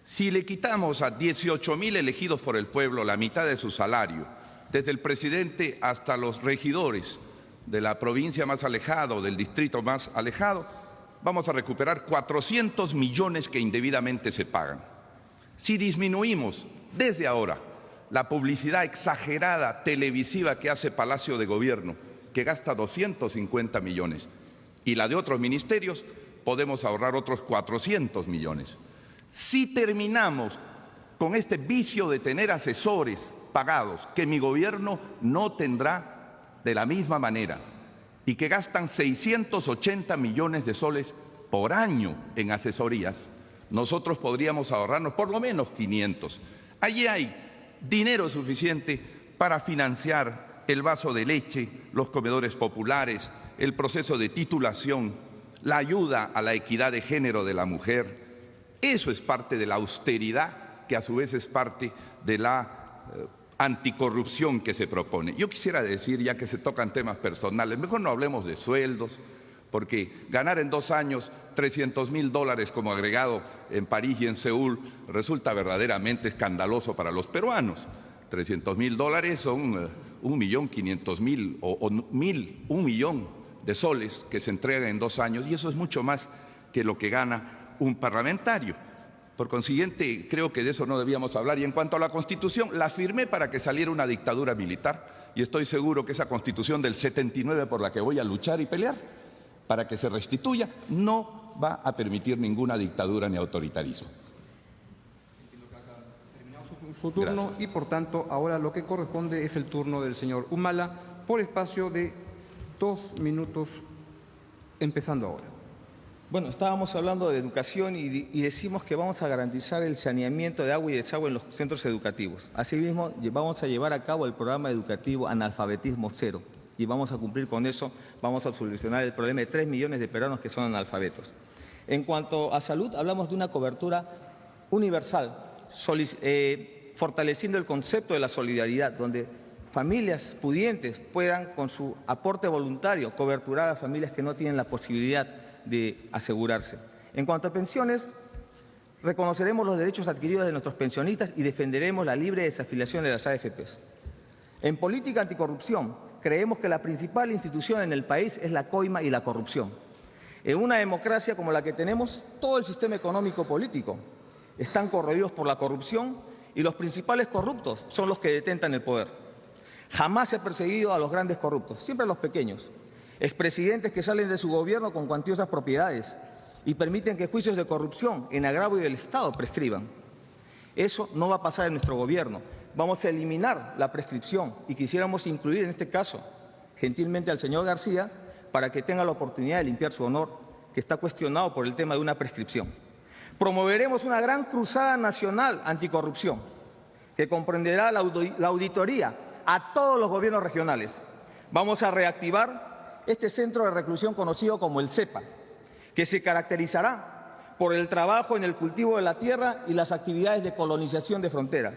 Si le quitamos a 18.000 elegidos por el pueblo la mitad de su salario, desde el presidente hasta los regidores de la provincia más alejada o del distrito más alejado, vamos a recuperar 400 millones que indebidamente se pagan. Si disminuimos desde ahora la publicidad exagerada televisiva que hace Palacio de Gobierno, que gasta 250 millones, y la de otros ministerios, podemos ahorrar otros 400 millones. Si terminamos con este vicio de tener asesores pagados, que mi gobierno no tendrá de la misma manera, y que gastan 680 millones de soles por año en asesorías, nosotros podríamos ahorrarnos por lo menos 500. Allí hay dinero suficiente para financiar el vaso de leche, los comedores populares, el proceso de titulación, la ayuda a la equidad de género de la mujer. Eso es parte de la austeridad, que a su vez es parte de la anticorrupción que se propone. Yo quisiera decir, ya que se tocan temas personales, mejor no hablemos de sueldos, porque ganar en 2 años $300.000 como agregado en París y en Seúl resulta verdaderamente escandaloso para los peruanos. $300.000 son 1.500.000 o 1 millón de soles que se entrega en 2 años, y eso es mucho más que lo que gana un parlamentario. Por consiguiente, creo que de eso no debíamos hablar. Y en cuanto a la Constitución, la firmé para que saliera una dictadura militar, y estoy seguro que esa Constitución del 79, por la que voy a luchar y pelear, para que se restituya, no va a permitir ninguna dictadura ni autoritarismo. Su turno. Gracias. Y por tanto ahora lo que corresponde es el turno del señor Humala por espacio de 2 minutos, empezando ahora. Bueno, estábamos hablando de educación y decimos que vamos a garantizar el saneamiento de agua y desagüe en los centros educativos. Asimismo, vamos a llevar a cabo el programa educativo Analfabetismo Cero y vamos a cumplir con eso, vamos a solucionar el problema de 3 millones de peruanos que son analfabetos. En cuanto a salud, hablamos de una cobertura universal, fortaleciendo el concepto de la solidaridad, donde familias pudientes puedan, con su aporte voluntario, coberturar a familias que no tienen la posibilidad de asegurarse. En cuanto a pensiones, reconoceremos los derechos adquiridos de nuestros pensionistas y defenderemos la libre desafiliación de las AFPs. En política anticorrupción, creemos que la principal institución en el país es la coima y la corrupción. En una democracia como la que tenemos, todo el sistema económico-político están corroídos por la corrupción y los principales corruptos son los que detentan el poder. Jamás se ha perseguido a los grandes corruptos, siempre a los pequeños. Expresidentes que salen de su gobierno con cuantiosas propiedades y permiten que juicios de corrupción en agravio del Estado prescriban. Eso no va a pasar en nuestro gobierno. Vamos a eliminar la prescripción y quisiéramos incluir en este caso gentilmente al señor García para que tenga la oportunidad de limpiar su honor, que está cuestionado por el tema de una prescripción. Promoveremos una gran cruzada nacional anticorrupción que comprenderá la auditoría a todos los gobiernos regionales. Vamos a reactivar este centro de reclusión conocido como el CEPA, que se caracterizará por el trabajo en el cultivo de la tierra y las actividades de colonización de frontera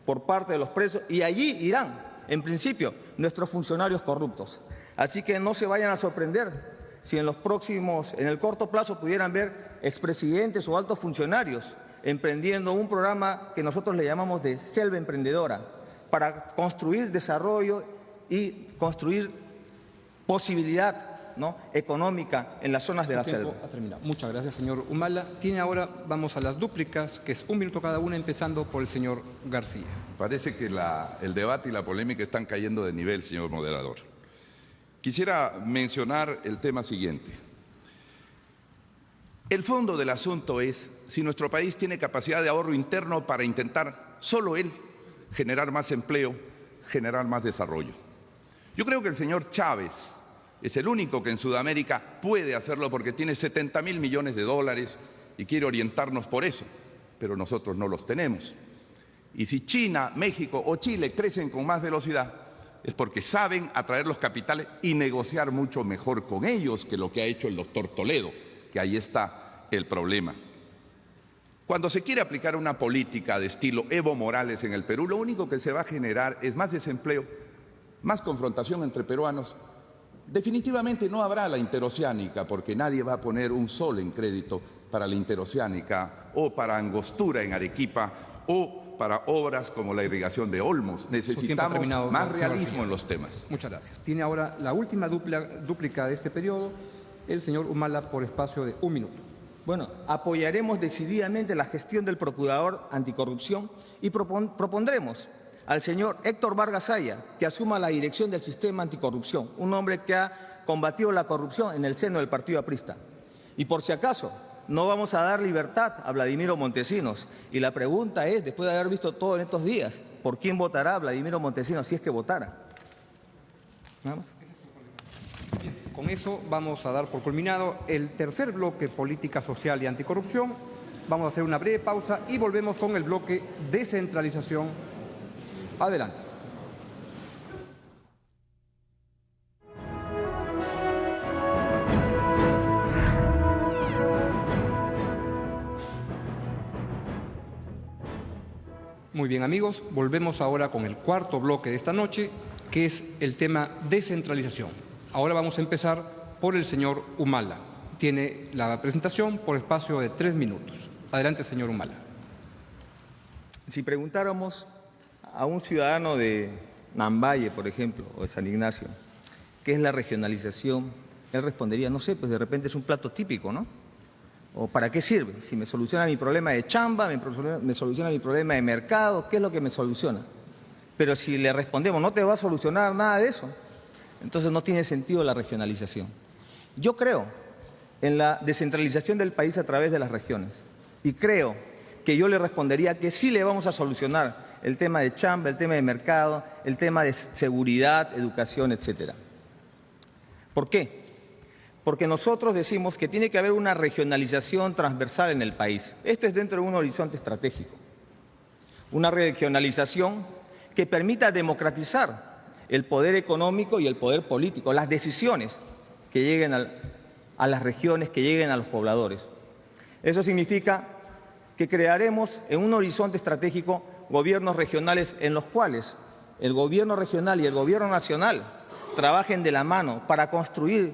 por parte de los presos, y allí irán, en principio, nuestros funcionarios corruptos. Así que no se vayan a sorprender si en el corto plazo pudieran ver expresidentes o altos funcionarios emprendiendo un programa que nosotros le llamamos de selva emprendedora, para construir desarrollo y construir posibilidad, ¿no?, económica en las zonas de la selva. Ha terminado. Muchas gracias, señor Humala. Tiene ahora, vamos a las dúplicas, que es 1 minuto cada una, empezando por el señor García. Parece que el debate y la polémica están cayendo de nivel, señor moderador. Quisiera mencionar el tema siguiente. El fondo del asunto es si nuestro país tiene capacidad de ahorro interno para intentar, solo él, generar más empleo, generar más desarrollo. Yo creo que el señor Chávez es el único que en Sudamérica puede hacerlo porque tiene 70.000 millones de dólares y quiere orientarnos por eso, pero nosotros no los tenemos. Y si China, México o Chile crecen con más velocidad, es porque saben atraer los capitales y negociar mucho mejor con ellos que lo que ha hecho el doctor Toledo, que ahí está el problema. Cuando se quiere aplicar una política de estilo Evo Morales en el Perú, lo único que se va a generar es más desempleo, más confrontación entre peruanos. Definitivamente no habrá la interoceánica, porque nadie va a poner un sol en crédito para la interoceánica o para Angostura en Arequipa o para obras como la irrigación de Olmos. Necesitamos más realismo en los temas. Muchas gracias. Tiene ahora la última dúplica de este periodo, el señor Humala, por espacio de 1 minuto. Bueno, apoyaremos decididamente la gestión del procurador anticorrupción y propondremos al señor Héctor Vargas Aya que asuma la dirección del sistema anticorrupción, un hombre que ha combatido la corrupción en el seno del partido aprista. Y por si acaso, no vamos a dar libertad a Vladimiro Montesinos. Y la pregunta es, después de haber visto todo en estos días, ¿por quién votará Vladimiro Montesinos si es que votara? ¿Nada más? Con eso vamos a dar por culminado el tercer bloque, política social y anticorrupción. Vamos a hacer una breve pausa y volvemos con el bloque descentralización. Adelante. Muy bien, amigos, volvemos ahora con el cuarto bloque de esta noche, que es el tema descentralización. Ahora vamos a empezar por el señor Humala. Tiene la presentación por espacio de 3 minutos. Adelante, señor Humala. Si preguntáramos a un ciudadano de Nambaye, por ejemplo, o de San Ignacio, ¿qué es la regionalización? Él respondería, no sé, pues de repente es un plato típico, ¿no? ¿O para qué sirve? Si me soluciona mi problema de chamba, me soluciona mi problema de mercado, ¿qué es lo que me soluciona? Pero si le respondemos, no te va a solucionar nada de eso, entonces no tiene sentido la regionalización. Yo creo en la descentralización del país a través de las regiones y creo que yo le respondería que sí le vamos a solucionar el tema de chamba, el tema de mercado, el tema de seguridad, educación, etcétera. ¿Por qué? Porque nosotros decimos que tiene que haber una regionalización transversal en el país. Esto es dentro de un horizonte estratégico. Una regionalización que permita democratizar el poder económico y el poder político, las decisiones que lleguen a las regiones, que lleguen a los pobladores. Eso significa que crearemos en un horizonte estratégico gobiernos regionales en los cuales el gobierno regional y el gobierno nacional trabajen de la mano para construir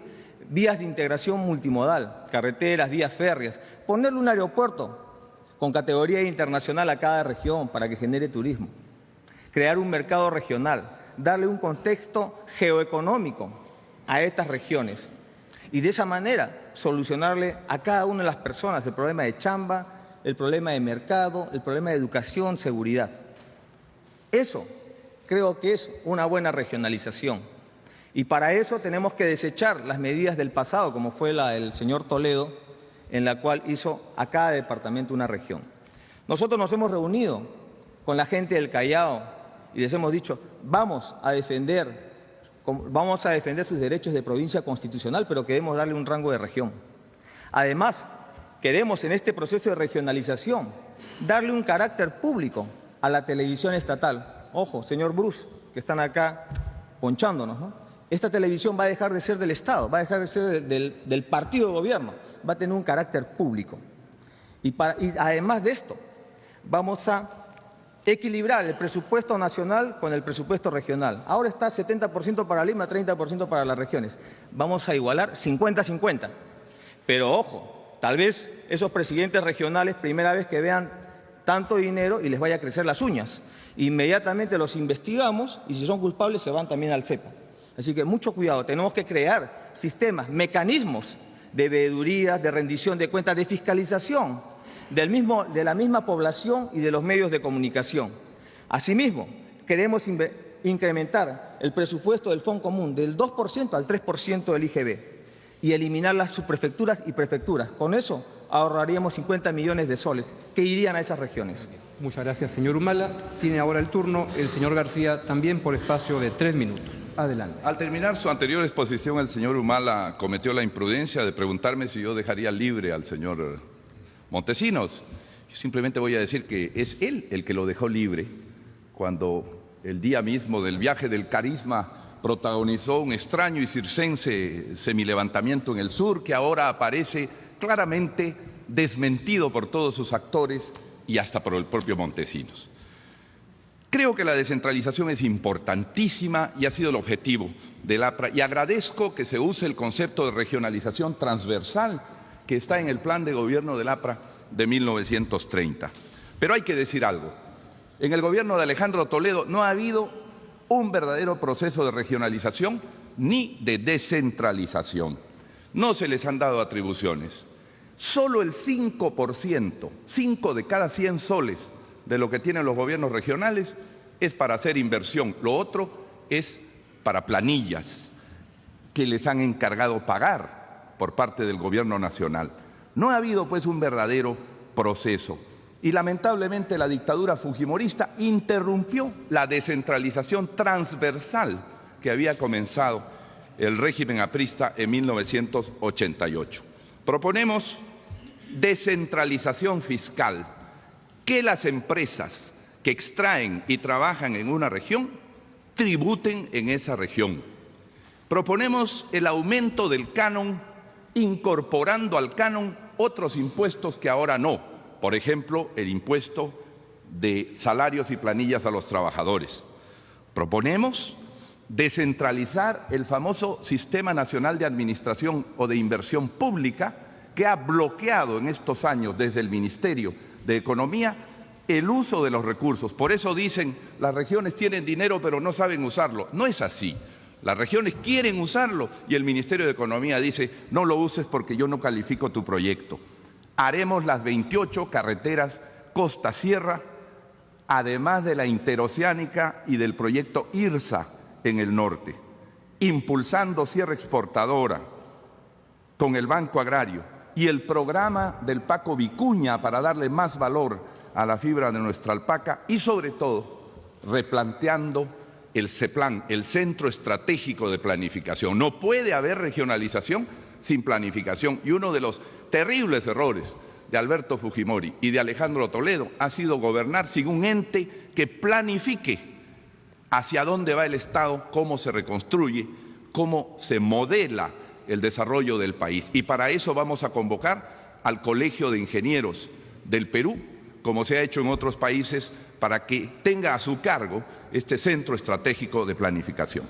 vías de integración multimodal, carreteras, vías férreas, ponerle un aeropuerto con categoría internacional a cada región para que genere turismo, crear un mercado regional, darle un contexto geoeconómico a estas regiones y de esa manera solucionarle a cada una de las personas el problema de chamba, el problema de mercado, el problema de educación, seguridad. Eso creo que es una buena regionalización. Y para eso tenemos que desechar las medidas del pasado, como fue la del señor Toledo, en la cual hizo a cada departamento una región. Nosotros nos hemos reunido con la gente del Callao y les hemos dicho, vamos a defender sus derechos de provincia constitucional, pero queremos darle un rango de región. Además, queremos en este proceso de regionalización darle un carácter público a la televisión estatal. Ojo, señor Bruce, que están acá ponchándonos, ¿no? Esta televisión va a dejar de ser del Estado, va a dejar de ser del partido de gobierno, va a tener un carácter público. Y además de esto, vamos a equilibrar el presupuesto nacional con el presupuesto regional. Ahora está 70% para Lima, 30% para las regiones. Vamos a igualar 50-50. Pero ojo, tal vez esos presidentes regionales, primera vez que vean tanto dinero y les vaya a crecer las uñas. Inmediatamente los investigamos y si son culpables se van también al cepo. Así que mucho cuidado, tenemos que crear sistemas, mecanismos de veeduría, de rendición de cuentas, de fiscalización de la misma población y de los medios de comunicación. Asimismo, queremos incrementar el presupuesto del Fondo Común del 2% al 3% del IGB y eliminar las subprefecturas y prefecturas. Con eso ahorraríamos 50 millones de soles que irían a esas regiones. Muchas gracias, señor Humala. Tiene ahora el turno el señor García, también por espacio de 3 minutos. Adelante. Al terminar su anterior exposición, el señor Humala cometió la imprudencia de preguntarme si yo dejaría libre al señor Montesinos. Yo simplemente voy a decir que es él el que lo dejó libre cuando el día mismo del viaje del carisma protagonizó un extraño y circense semilevantamiento en el sur que ahora aparece claramente desmentido por todos sus actores y hasta por el propio Montesinos. Creo que la descentralización es importantísima y ha sido el objetivo del APRA y agradezco que se use el concepto de regionalización transversal que está en el plan de gobierno del APRA de 1930. Pero hay que decir algo, en el gobierno de Alejandro Toledo no ha habido un verdadero proceso de regionalización ni de descentralización. No se les han dado atribuciones. Solo el 5%, 5 de cada 100 soles de lo que tienen los gobiernos regionales es para hacer inversión. Lo otro es para planillas que les han encargado pagar por parte del gobierno nacional. No ha habido pues un verdadero proceso. Y lamentablemente la dictadura fujimorista interrumpió la descentralización transversal que había comenzado el régimen aprista en 1988. Proponemos descentralización fiscal, que las empresas que extraen y trabajan en una región tributen en esa región. Proponemos el aumento del canon, incorporando al canon otros impuestos que ahora no. Por ejemplo, el impuesto de salarios y planillas a los trabajadores. Proponemos descentralizar el famoso Sistema Nacional de Administración o de Inversión Pública que ha bloqueado en estos años desde el Ministerio de Economía el uso de los recursos. Por eso dicen, las regiones tienen dinero pero no saben usarlo. No es así. Las regiones quieren usarlo y el Ministerio de Economía dice, no lo uses porque yo no califico tu proyecto. Haremos las 28 carreteras costa-sierra, además de la interoceánica y del proyecto IRSA en el norte, impulsando Sierra Exportadora con el Banco Agrario y el programa del Paco Vicuña para darle más valor a la fibra de nuestra alpaca y sobre todo replanteando el CEPLAN, el Centro Estratégico de Planificación. No puede haber regionalización sin planificación y uno de los terribles errores de Alberto Fujimori y de Alejandro Toledo ha sido gobernar sin un ente que planifique hacia dónde va el Estado, cómo se reconstruye, cómo se modela el desarrollo del país. Y para eso vamos a convocar al Colegio de Ingenieros del Perú, como se ha hecho en otros países, para que tenga a su cargo este Centro Estratégico de Planificación.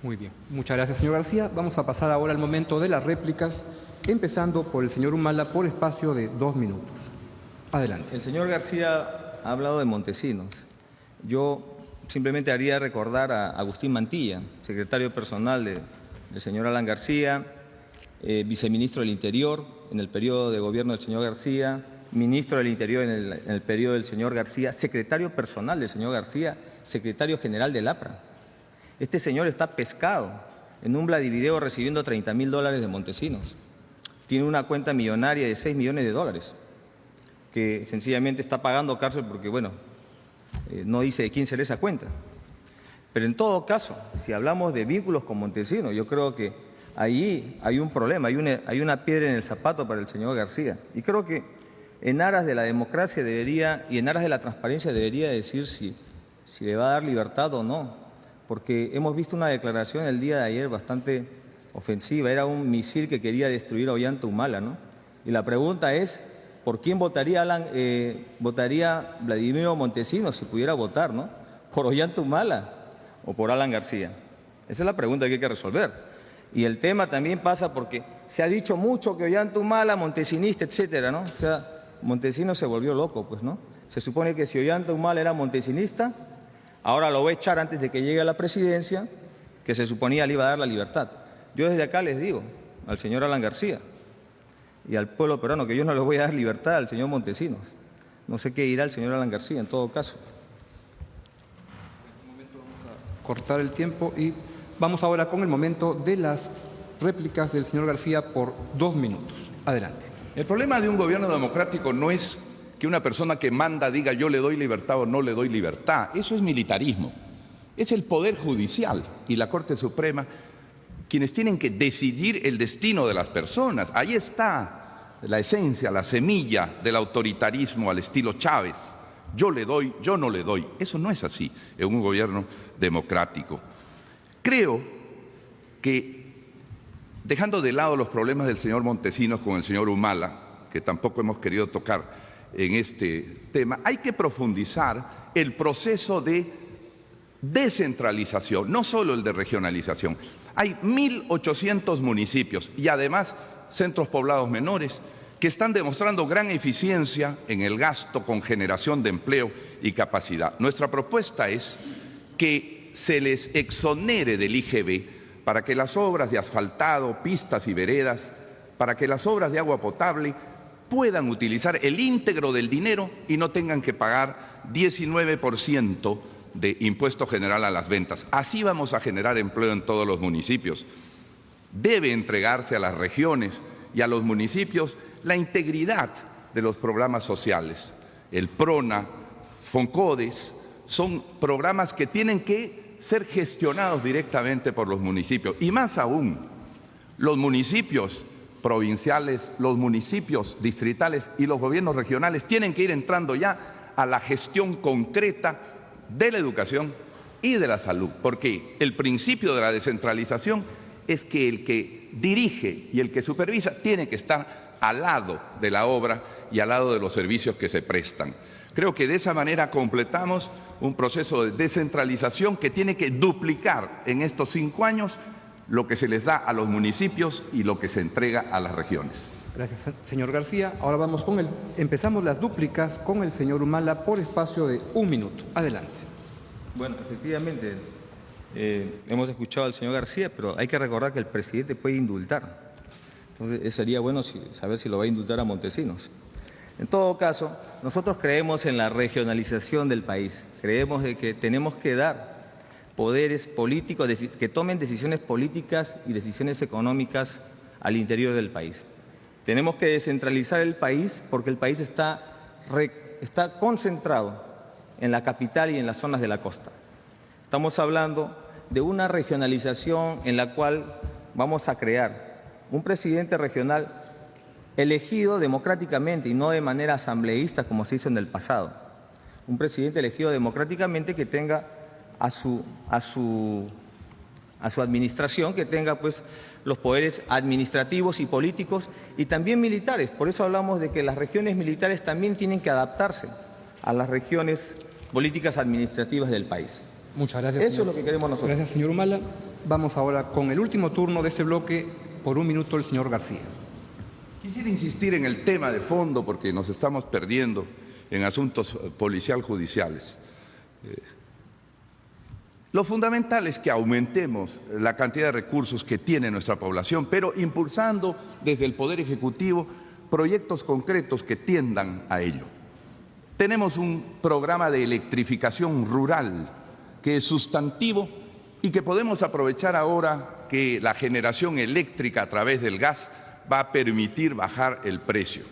Muy bien. Muchas gracias, señor García. Vamos a pasar ahora al momento de las réplicas, empezando por el señor Humala por espacio de 2 minutos. Adelante. El señor García ha hablado de Montesinos. Yo simplemente haría recordar a Agustín Mantilla, secretario personal del señor Alan García, viceministro del Interior en el periodo de gobierno del señor García, ministro del Interior en el periodo del señor García, secretario personal del señor García, secretario general del APRA. Este señor está pescado en un Vladivideo recibiendo $30.000 de Montesinos. Tiene una cuenta millonaria de $6 millones, que sencillamente está pagando cárcel porque, bueno, no dice de quién será esa cuenta. Pero en todo caso, si hablamos de vínculos con Montesinos, yo creo que ahí hay un problema, hay una piedra en el zapato para el señor García. Y creo que en aras de la democracia debería, y en aras de la transparencia debería decir si le va a dar libertad o no, porque hemos visto una declaración el día de ayer bastante ofensiva, era un misil que quería destruir a Ollanta Humala, ¿no? Y la pregunta es, ¿por quién votaría Vladimiro Montesinos si pudiera votar, ¿no? ¿Por Ollanta Humala o por Alan García? Esa es la pregunta que hay que resolver. Y el tema también pasa porque se ha dicho mucho que Ollanta Humala, montesinista, etcétera, ¿no? O sea, Montesinos se volvió loco, pues, ¿no? Se supone que si Ollanta Humala era montesinista, ahora lo va a echar antes de que llegue a la presidencia, que se suponía le iba a dar la libertad. Yo desde acá les digo al señor Alan García y al pueblo peruano que yo no le voy a dar libertad al señor Montesinos. No sé qué dirá el señor Alan García en todo caso. En un momento vamos a cortar el tiempo y vamos ahora con el momento de las réplicas del señor García por 2 minutos. Adelante. El problema de un gobierno democrático no es que una persona que manda diga yo le doy libertad o no le doy libertad. Eso es militarismo. Es el Poder Judicial y la Corte Suprema quienes tienen que decidir el destino de las personas. Ahí está la esencia, la semilla del autoritarismo al estilo Chávez. Yo le doy, yo no le doy. Eso no es así en un gobierno democrático. Creo que, dejando de lado los problemas del señor Montesinos con el señor Humala, que tampoco hemos querido tocar en este tema, hay que profundizar el proceso de descentralización, no solo el de regionalización. Hay 1.800 municipios y además centros poblados menores que están demostrando gran eficiencia en el gasto con generación de empleo y capacidad. Nuestra propuesta es que se les exonere del IGB para que las obras de asfaltado, pistas y veredas, para que las obras de agua potable puedan utilizar el íntegro del dinero y no tengan que pagar 19% de impuesto general a las ventas. Así vamos a generar empleo en todos los municipios. Debe entregarse a las regiones y a los municipios la integridad de los programas sociales. El PRONA, FONCODES, son programas que tienen que ser gestionados directamente por los municipios. Y más aún, los municipios provinciales, los municipios distritales y los gobiernos regionales tienen que ir entrando ya a la gestión concreta de la educación y de la salud, porque el principio de la descentralización es que el que dirige y el que supervisa tiene que estar al lado de la obra y al lado de los servicios que se prestan. Creo que de esa manera completamos un proceso de descentralización que tiene que duplicar en estos 5 años lo que se les da a los municipios y lo que se entrega a las regiones. Gracias, señor García. Ahora vamos empezamos las dúplicas con el señor Humala por espacio de 1 minuto. Adelante. Bueno, efectivamente, Hemos escuchado al señor García, pero hay que recordar que el presidente puede indultar. Entonces, sería bueno saber si lo va a indultar a Montesinos. En todo caso, nosotros creemos en la regionalización del país. Creemos de que tenemos que dar poderes políticos que tomen decisiones políticas y decisiones económicas al interior del país. Tenemos que descentralizar el país porque el país está concentrado en la capital y en las zonas de la costa. Estamos hablando de una regionalización en la cual vamos a crear un presidente regional elegido democráticamente y no de manera asambleísta como se hizo en el pasado. Un presidente elegido democráticamente que tenga a su administración, que tenga pues los poderes administrativos y políticos y también militares. Por eso hablamos de que las regiones militares también tienen que adaptarse a las regiones políticas administrativas del país. Muchas gracias. Eso es lo que queremos nosotros. Gracias, señor Humala. Vamos ahora con el último turno de este bloque. Por un minuto, el señor García. Quisiera insistir en el tema de fondo porque nos estamos perdiendo en asuntos policial-judiciales. Lo fundamental es que aumentemos la cantidad de recursos que tiene nuestra población, pero impulsando desde el Poder Ejecutivo proyectos concretos que tiendan a ello. Tenemos un programa de electrificación rural que es sustantivo y que podemos aprovechar ahora que la generación eléctrica a través del gas va a permitir bajar el precio.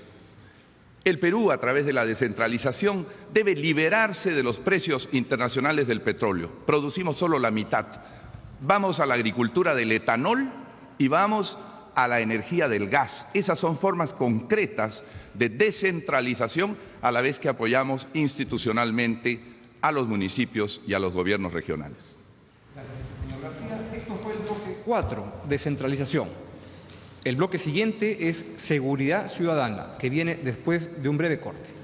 El Perú, a través de la descentralización, debe liberarse de los precios internacionales del petróleo. Producimos solo la mitad. Vamos a la agricultura del etanol y vamos a la energía del gas. Esas son formas concretas de descentralización a la vez que apoyamos institucionalmente a los municipios y a los gobiernos regionales. Gracias, señor García. Esto fue el bloque 4, descentralización. El bloque siguiente es seguridad ciudadana, que viene después de un breve corte.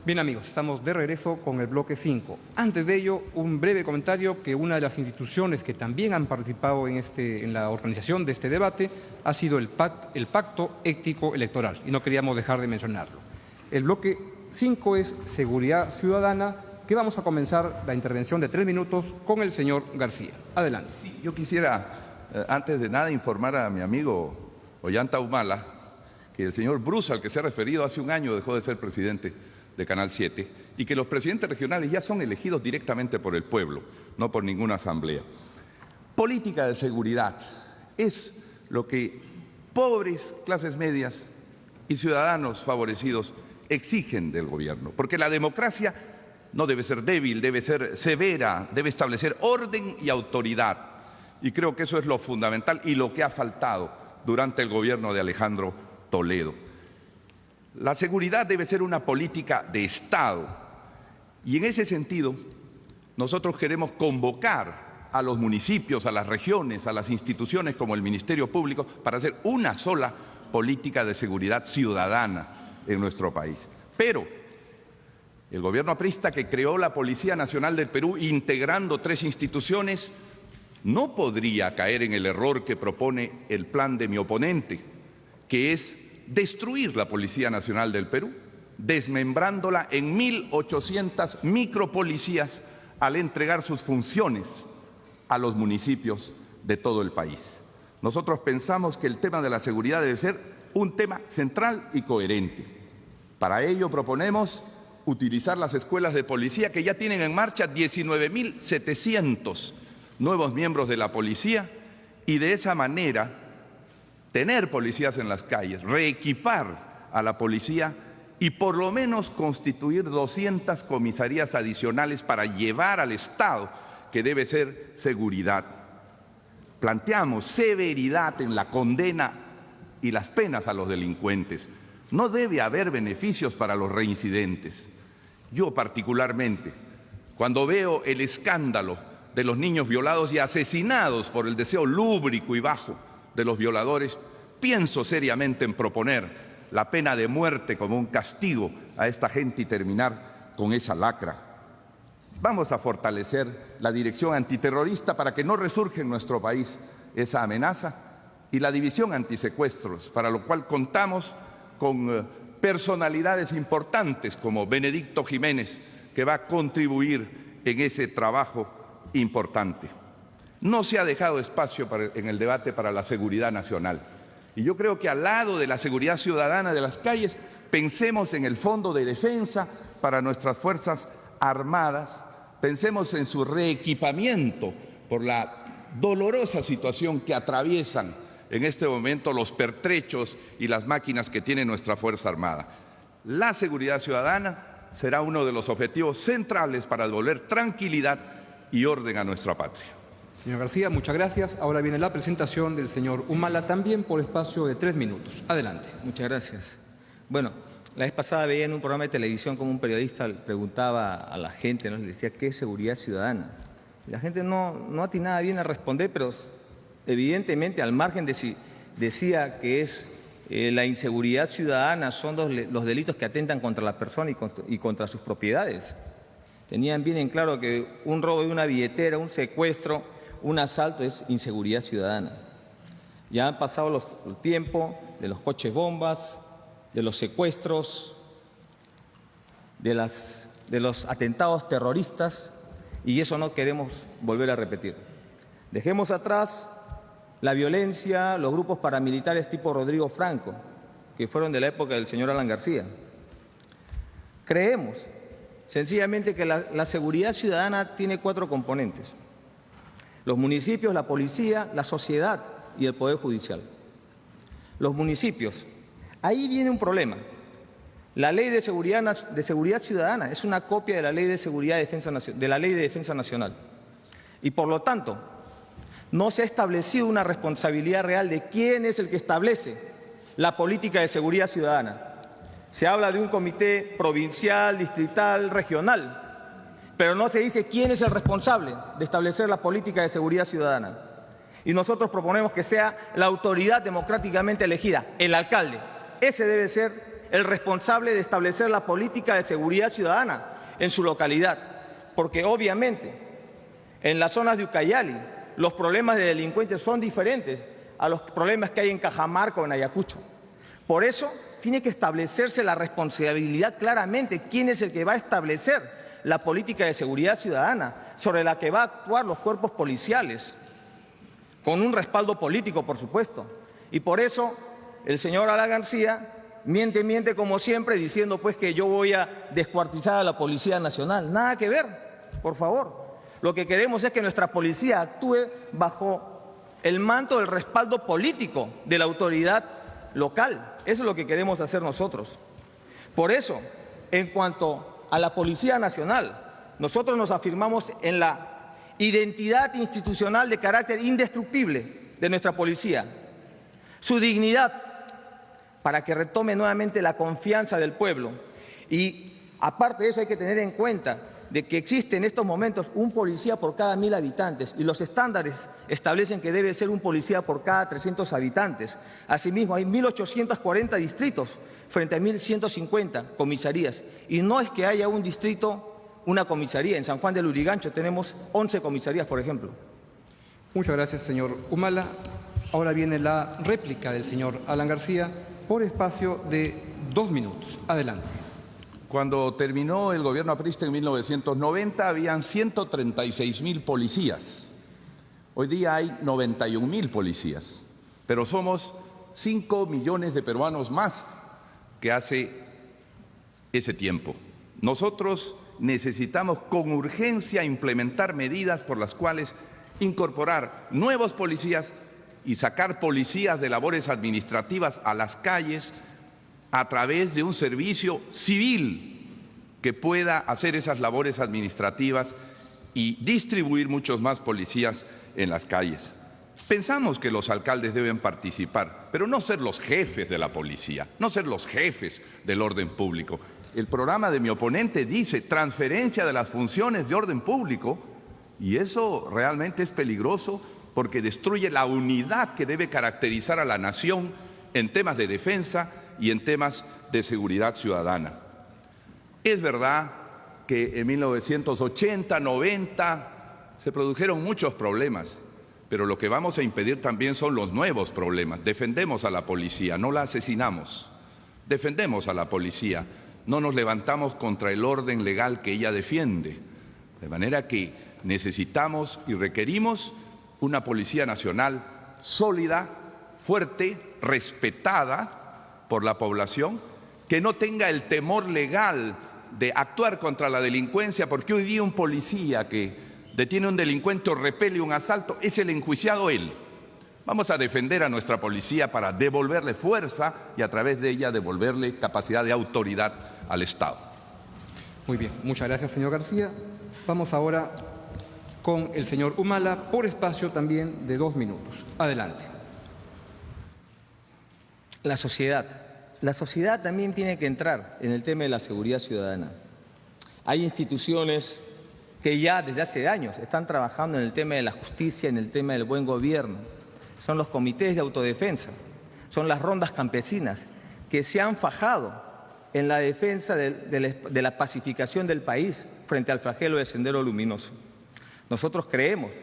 Bien, amigos, estamos de regreso con el bloque 5. Antes de ello, un breve comentario que una de las instituciones que también han participado en la organización de este debate ha sido el Pacto Ético Electoral, y no queríamos dejar de mencionarlo. El bloque 5 es seguridad ciudadana, que vamos a comenzar la intervención de 3 minutos con el señor García. Adelante. Sí, yo quisiera, antes de nada, informar a mi amigo Ollanta Humala que el señor Bruce, al que se ha referido, hace un año dejó de ser presidente de Canal 7, y que los presidentes regionales ya son elegidos directamente por el pueblo, no por ninguna asamblea. Política de seguridad es lo que pobres, clases medias y ciudadanos favorecidos exigen del gobierno, porque la democracia no debe ser débil, debe ser severa, debe establecer orden y autoridad, y creo que eso es lo fundamental y lo que ha faltado durante el gobierno de Alejandro Toledo. La seguridad debe ser una política de Estado y en ese sentido nosotros queremos convocar a los municipios, a las regiones, a las instituciones como el Ministerio Público para hacer una sola política de seguridad ciudadana en nuestro país. Pero el gobierno aprista, que creó la Policía Nacional del Perú integrando 3 instituciones, no podría caer en el error que propone el plan de mi oponente, que es destruir la Policía Nacional del Perú, desmembrándola en 1.800 micropolicías al entregar sus funciones a los municipios de todo el país. Nosotros pensamos que el tema de la seguridad debe ser un tema central y coherente. Para ello proponemos utilizar las escuelas de policía que ya tienen en marcha 19.700 nuevos miembros de la policía y de esa manera tener policías en las calles, reequipar a la policía y por lo menos constituir 200 comisarías adicionales para llevar al Estado, que debe ser seguridad. Planteamos severidad en la condena y las penas a los delincuentes. No debe haber beneficios para los reincidentes. Yo particularmente, cuando veo el escándalo de los niños violados y asesinados por el deseo lúbrico y bajo de los violadores, pienso seriamente en proponer la pena de muerte como un castigo a esta gente y terminar con esa lacra. Vamos a fortalecer la dirección antiterrorista para que no resurja en nuestro país esa amenaza y la división antisecuestros, para lo cual contamos con personalidades importantes como Benedicto Jiménez, que va a contribuir en ese trabajo importante. No se ha dejado espacio en el debate para la seguridad nacional. Y yo creo que al lado de la seguridad ciudadana de las calles, pensemos en el fondo de defensa para nuestras Fuerzas Armadas, pensemos en su reequipamiento por la dolorosa situación que atraviesan en este momento los pertrechos y las máquinas que tiene nuestra Fuerza Armada. La seguridad ciudadana será uno de los objetivos centrales para devolver tranquilidad y orden a nuestra patria. Señor García, muchas gracias. Ahora viene la presentación del señor Humala, también por espacio de 3 minutos. Adelante. Muchas gracias. Bueno, la vez pasada veía en un programa de televisión como un periodista preguntaba a la gente, ¿no? Le decía, ¿qué es seguridad ciudadana? Y la gente no atinaba bien a responder, pero evidentemente al margen de si decía que es la inseguridad ciudadana, son los delitos que atentan contra la persona y contra sus propiedades. Tenían bien en claro que un robo de una billetera, un secuestro, un asalto es inseguridad ciudadana. Ya han pasado el tiempo de los coches bombas, de los secuestros, de los atentados terroristas, y eso no queremos volver a repetir. Dejemos atrás la violencia, los grupos paramilitares tipo Rodrigo Franco, que fueron de la época del señor Alan García. Creemos, sencillamente, que la seguridad ciudadana tiene 4 componentes: los municipios, la policía, la sociedad y el Poder Judicial. Los municipios, ahí viene un problema. La Ley de Seguridad Ciudadana es una copia de la Ley de Defensa Nacional. Y por lo tanto, no se ha establecido una responsabilidad real de quién es el que establece la política de seguridad ciudadana. Se habla de un comité provincial, distrital, regional, pero no se dice quién es el responsable de establecer la política de seguridad ciudadana. Y nosotros proponemos que sea la autoridad democráticamente elegida, el alcalde. Ese debe ser el responsable de establecer la política de seguridad ciudadana en su localidad, porque obviamente en las zonas de Ucayali los problemas de delincuencia son diferentes a los problemas que hay en Cajamarca o en Ayacucho. Por eso tiene que establecerse la responsabilidad claramente, quién es el que va a establecer la política de seguridad ciudadana, sobre la que va a actuar los cuerpos policiales, con un respaldo político, por supuesto. Y por eso el señor Alan García miente como siempre, diciendo pues que yo voy a descuartizar a la Policía Nacional. Nada que ver, por favor. Lo que queremos es que nuestra policía actúe bajo el manto del respaldo político de la autoridad local. Eso es lo que queremos hacer nosotros. Por eso, en cuanto a la Policía Nacional, nosotros nos afirmamos en la identidad institucional de carácter indestructible de nuestra policía, su dignidad, para que retome nuevamente la confianza del pueblo. Y aparte de eso hay que tener en cuenta de que existe en estos momentos un policía por cada 1000 habitantes y los estándares establecen que debe ser un policía por cada 300 habitantes. Asimismo, hay 1.840 distritos frente a 1.150 comisarías. Y no es que haya un distrito, una comisaría. En San Juan del Lurigancho tenemos 11 comisarías, por ejemplo. Muchas gracias, señor Humala. Ahora viene la réplica del señor Alan García por espacio de 2 minutos. Adelante. Cuando terminó el gobierno aprista en 1990, habían 136.000 policías. Hoy día hay 91.000 policías, pero somos 5 millones de peruanos más que hace ese tiempo. Nosotros necesitamos con urgencia implementar medidas por las cuales incorporar nuevos policías y sacar policías de labores administrativas a las calles a través de un servicio civil que pueda hacer esas labores administrativas y distribuir muchos más policías en las calles. Pensamos que los alcaldes deben participar, pero no ser los jefes de la policía, no ser los jefes del orden público. El programa de mi oponente dice transferencia de las funciones de orden público, y eso realmente es peligroso porque destruye la unidad que debe caracterizar a la nación en temas de defensa y en temas de seguridad ciudadana. Es verdad que en 1980, 90 se produjeron muchos problemas, pero lo que vamos a impedir también son los nuevos problemas. Defendemos a la policía, no la asesinamos. Defendemos a la policía, no nos levantamos contra el orden legal que ella defiende. De manera que necesitamos y requerimos una Policía Nacional sólida, fuerte, respetada por la población, que no tenga el temor legal de actuar contra la delincuencia, porque hoy día un policía que detiene a un delincuente o repele un asalto es el enjuiciado él. Vamos a defender a nuestra policía para devolverle fuerza y a través de ella devolverle capacidad de autoridad al Estado. Muy bien, muchas gracias, señor García. Vamos ahora con el señor Humala por espacio también de 2 minutos. Adelante. La sociedad también tiene que entrar en el tema de la seguridad ciudadana. Hay instituciones que ya desde hace años están trabajando en el tema de la justicia, en el tema del buen gobierno. Son los comités de autodefensa, son las rondas campesinas que se han fajado en la defensa de la pacificación del país frente al flagelo de Sendero Luminoso. Nosotros creemos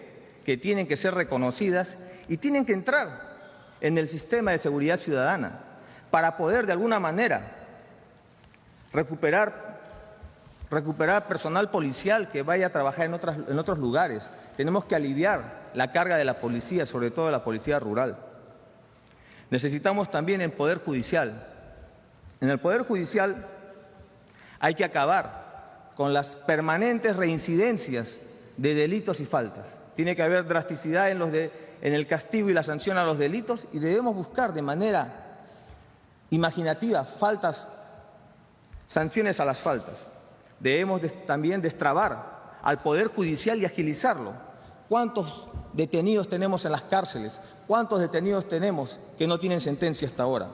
que tienen que ser reconocidas y tienen que entrar en el sistema de seguridad ciudadana para poder de alguna manera recuperar personal policial que vaya a trabajar en otros lugares. Tenemos que aliviar la carga de la policía, sobre todo de la policía rural. Necesitamos también el Poder Judicial. En el Poder Judicial hay que acabar con las permanentes reincidencias de delitos y faltas. Tiene que haber drasticidad en el castigo y la sanción a los delitos y debemos buscar de manera imaginativa sanciones a las faltas. Debemos también destrabar al Poder Judicial y agilizarlo. ¿Cuántos detenidos tenemos en las cárceles? ¿Cuántos detenidos tenemos que no tienen sentencia hasta ahora?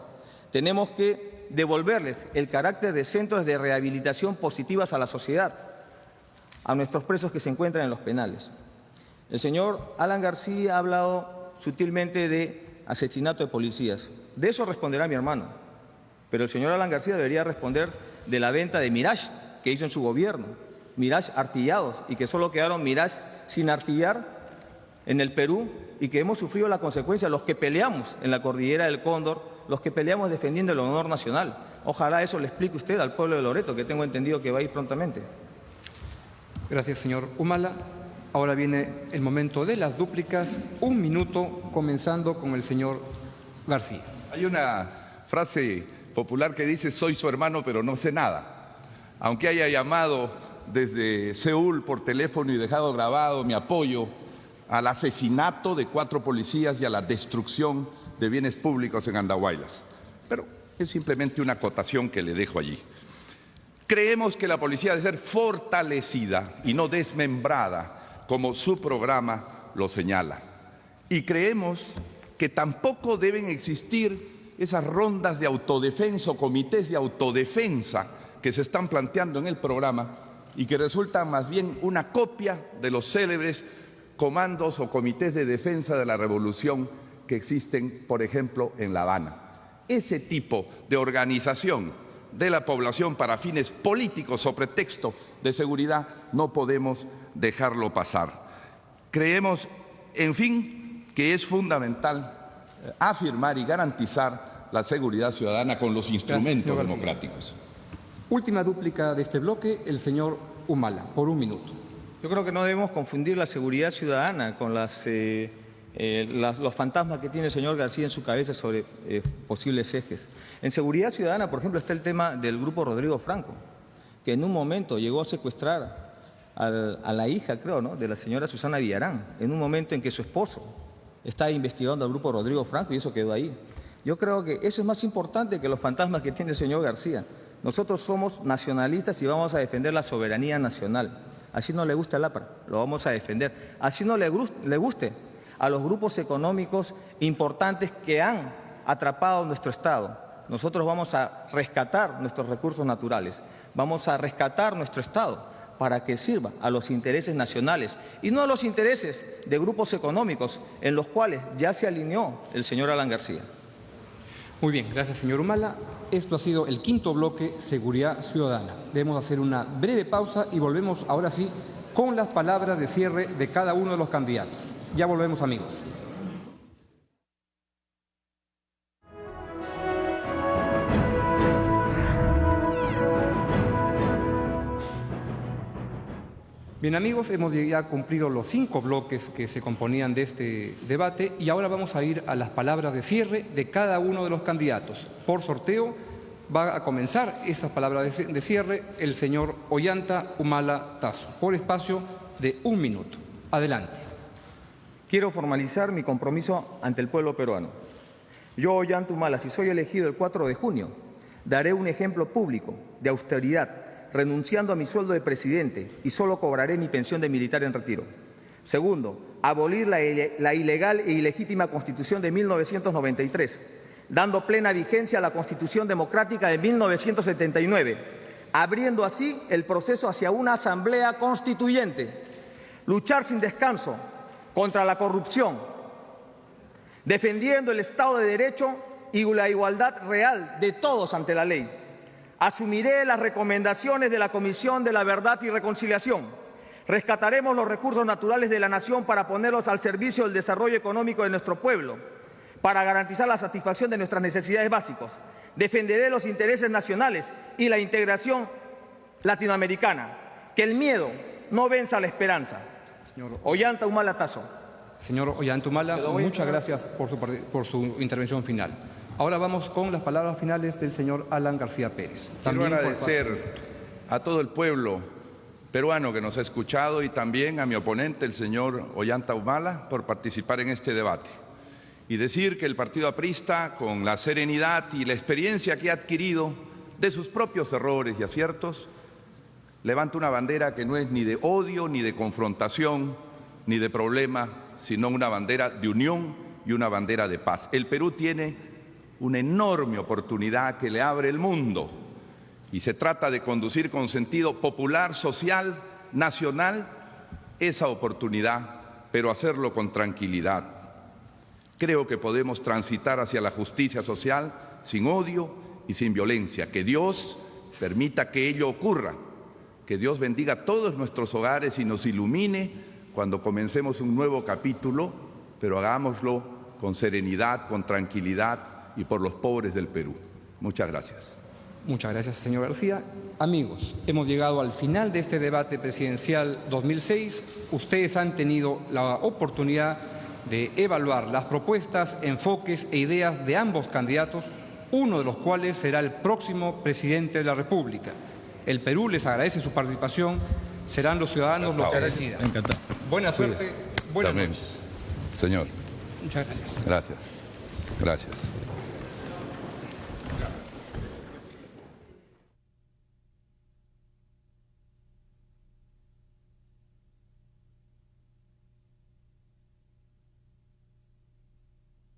Tenemos que devolverles el carácter de centros de rehabilitación positivas a la sociedad, a nuestros presos que se encuentran en los penales. El señor Alan García ha hablado sutilmente de asesinato de policías. De eso responderá mi hermano. Pero el señor Alan García debería responder de la venta de Mirage que hizo en su gobierno. Mirage artillados y que solo quedaron Mirage sin artillar en el Perú y que hemos sufrido la consecuencia, los que peleamos en la cordillera del Cóndor, los que peleamos defendiendo el honor nacional. Ojalá eso le explique usted al pueblo de Loreto, que tengo entendido que va a ir prontamente. Gracias, señor Humala. Ahora viene el momento de las dúplicas. 1 minuto, comenzando con el señor García. Hay una frase popular que dice: soy su hermano, pero no sé nada. Aunque haya llamado desde Seúl por teléfono y dejado grabado mi apoyo al asesinato de 4 policías y a la destrucción de bienes públicos en Andahuaylas. Pero es simplemente una acotación que le dejo allí. Creemos que la policía debe ser fortalecida y no desmembrada, como su programa lo señala. Y creemos que tampoco deben existir esas rondas de autodefensa o comités de autodefensa que se están planteando en el programa y que resultan más bien una copia de los célebres comandos o comités de defensa de la revolución que existen, por ejemplo, en La Habana. Ese tipo de organización de la población para fines políticos o pretexto de seguridad no podemos dejarlo pasar. Creemos, en fin, que es fundamental afirmar y garantizar la seguridad ciudadana con los instrumentos democráticos. Última dúplica de este bloque, el señor Humala, por 1 minuto. Yo creo que no debemos confundir la seguridad ciudadana con los fantasmas que tiene el señor García en su cabeza sobre posibles ejes. En seguridad ciudadana, por ejemplo, está el tema del grupo Rodrigo Franco, que en un momento llegó a secuestrar a la hija, creo, ¿no?, de la señora Susana Villarán, en un momento en que su esposo está investigando al grupo Rodrigo Franco y eso quedó ahí. Yo creo que eso es más importante que los fantasmas que tiene el señor García. Nosotros somos nacionalistas y vamos a defender la soberanía nacional. Así no le gusta el APRA, lo vamos a defender. Así no le guste a los grupos económicos importantes que han atrapado nuestro Estado. Nosotros vamos a rescatar nuestros recursos naturales, vamos a rescatar nuestro Estado para que sirva a los intereses nacionales y no a los intereses de grupos económicos en los cuales ya se alineó el señor Alan García. Muy bien, gracias, señor Humala. Esto ha sido el quinto bloque, Seguridad Ciudadana. Debemos hacer una breve pausa y volvemos ahora sí con las palabras de cierre de cada uno de los candidatos. Ya volvemos, amigos. Bien, amigos, hemos ya cumplido los 5 bloques que se componían de este debate y ahora vamos a ir a las palabras de cierre de cada uno de los candidatos. Por sorteo va a comenzar esas palabras de cierre el señor Ollanta Humala Tasso, por espacio de 1 minuto. Adelante. Quiero formalizar mi compromiso ante el pueblo peruano. Yo, Ollanta Humala, si soy elegido el 4 de junio, daré un ejemplo público de austeridad, renunciando a mi sueldo de presidente y solo cobraré mi pensión de militar en retiro. Segundo, abolir la ilegal e ilegítima Constitución de 1993, dando plena vigencia a la Constitución Democrática de 1979, abriendo así el proceso hacia una asamblea constituyente. Luchar sin descanso contra la corrupción, defendiendo el Estado de Derecho y la igualdad real de todos ante la ley. Asumiré las recomendaciones de la Comisión de la Verdad y Reconciliación. Rescataremos los recursos naturales de la nación para ponerlos al servicio del desarrollo económico de nuestro pueblo, para garantizar la satisfacción de nuestras necesidades básicas. Defenderé los intereses nacionales y la integración latinoamericana. Que el miedo no venza la esperanza. Señor Ollanta Humala Tasso. Señor Ollanta Humala, muchas gracias por su intervención final. Ahora vamos con las palabras finales del señor Alan García Pérez. Quiero agradecer a todo el pueblo peruano que nos ha escuchado y también a mi oponente, el señor Ollanta Humala, por participar en este debate. Y decir que el Partido Aprista, con la serenidad y la experiencia que ha adquirido de sus propios errores y aciertos, levanta una bandera que no es ni de odio, ni de confrontación, ni de problema, sino una bandera de unión y una bandera de paz. El Perú tiene una enorme oportunidad que le abre el mundo y se trata de conducir con sentido popular, social, nacional, esa oportunidad, pero hacerlo con tranquilidad. Creo que podemos transitar hacia la justicia social sin odio y sin violencia. Que Dios permita que ello ocurra, que Dios bendiga todos nuestros hogares y nos ilumine cuando comencemos un nuevo capítulo, pero hagámoslo con serenidad, con tranquilidad y por los pobres del Perú. Muchas gracias. Muchas gracias, señor García. Amigos, hemos llegado al final de este debate presidencial 2006. Ustedes han tenido la oportunidad de evaluar las propuestas, enfoques e ideas de ambos candidatos, uno de los cuales será el próximo presidente de la República. El Perú les agradece su participación. Serán los ciudadanos los que decidan. Encantado. Buena suerte. Buenas noches. Señor. Muchas gracias. Gracias. Gracias.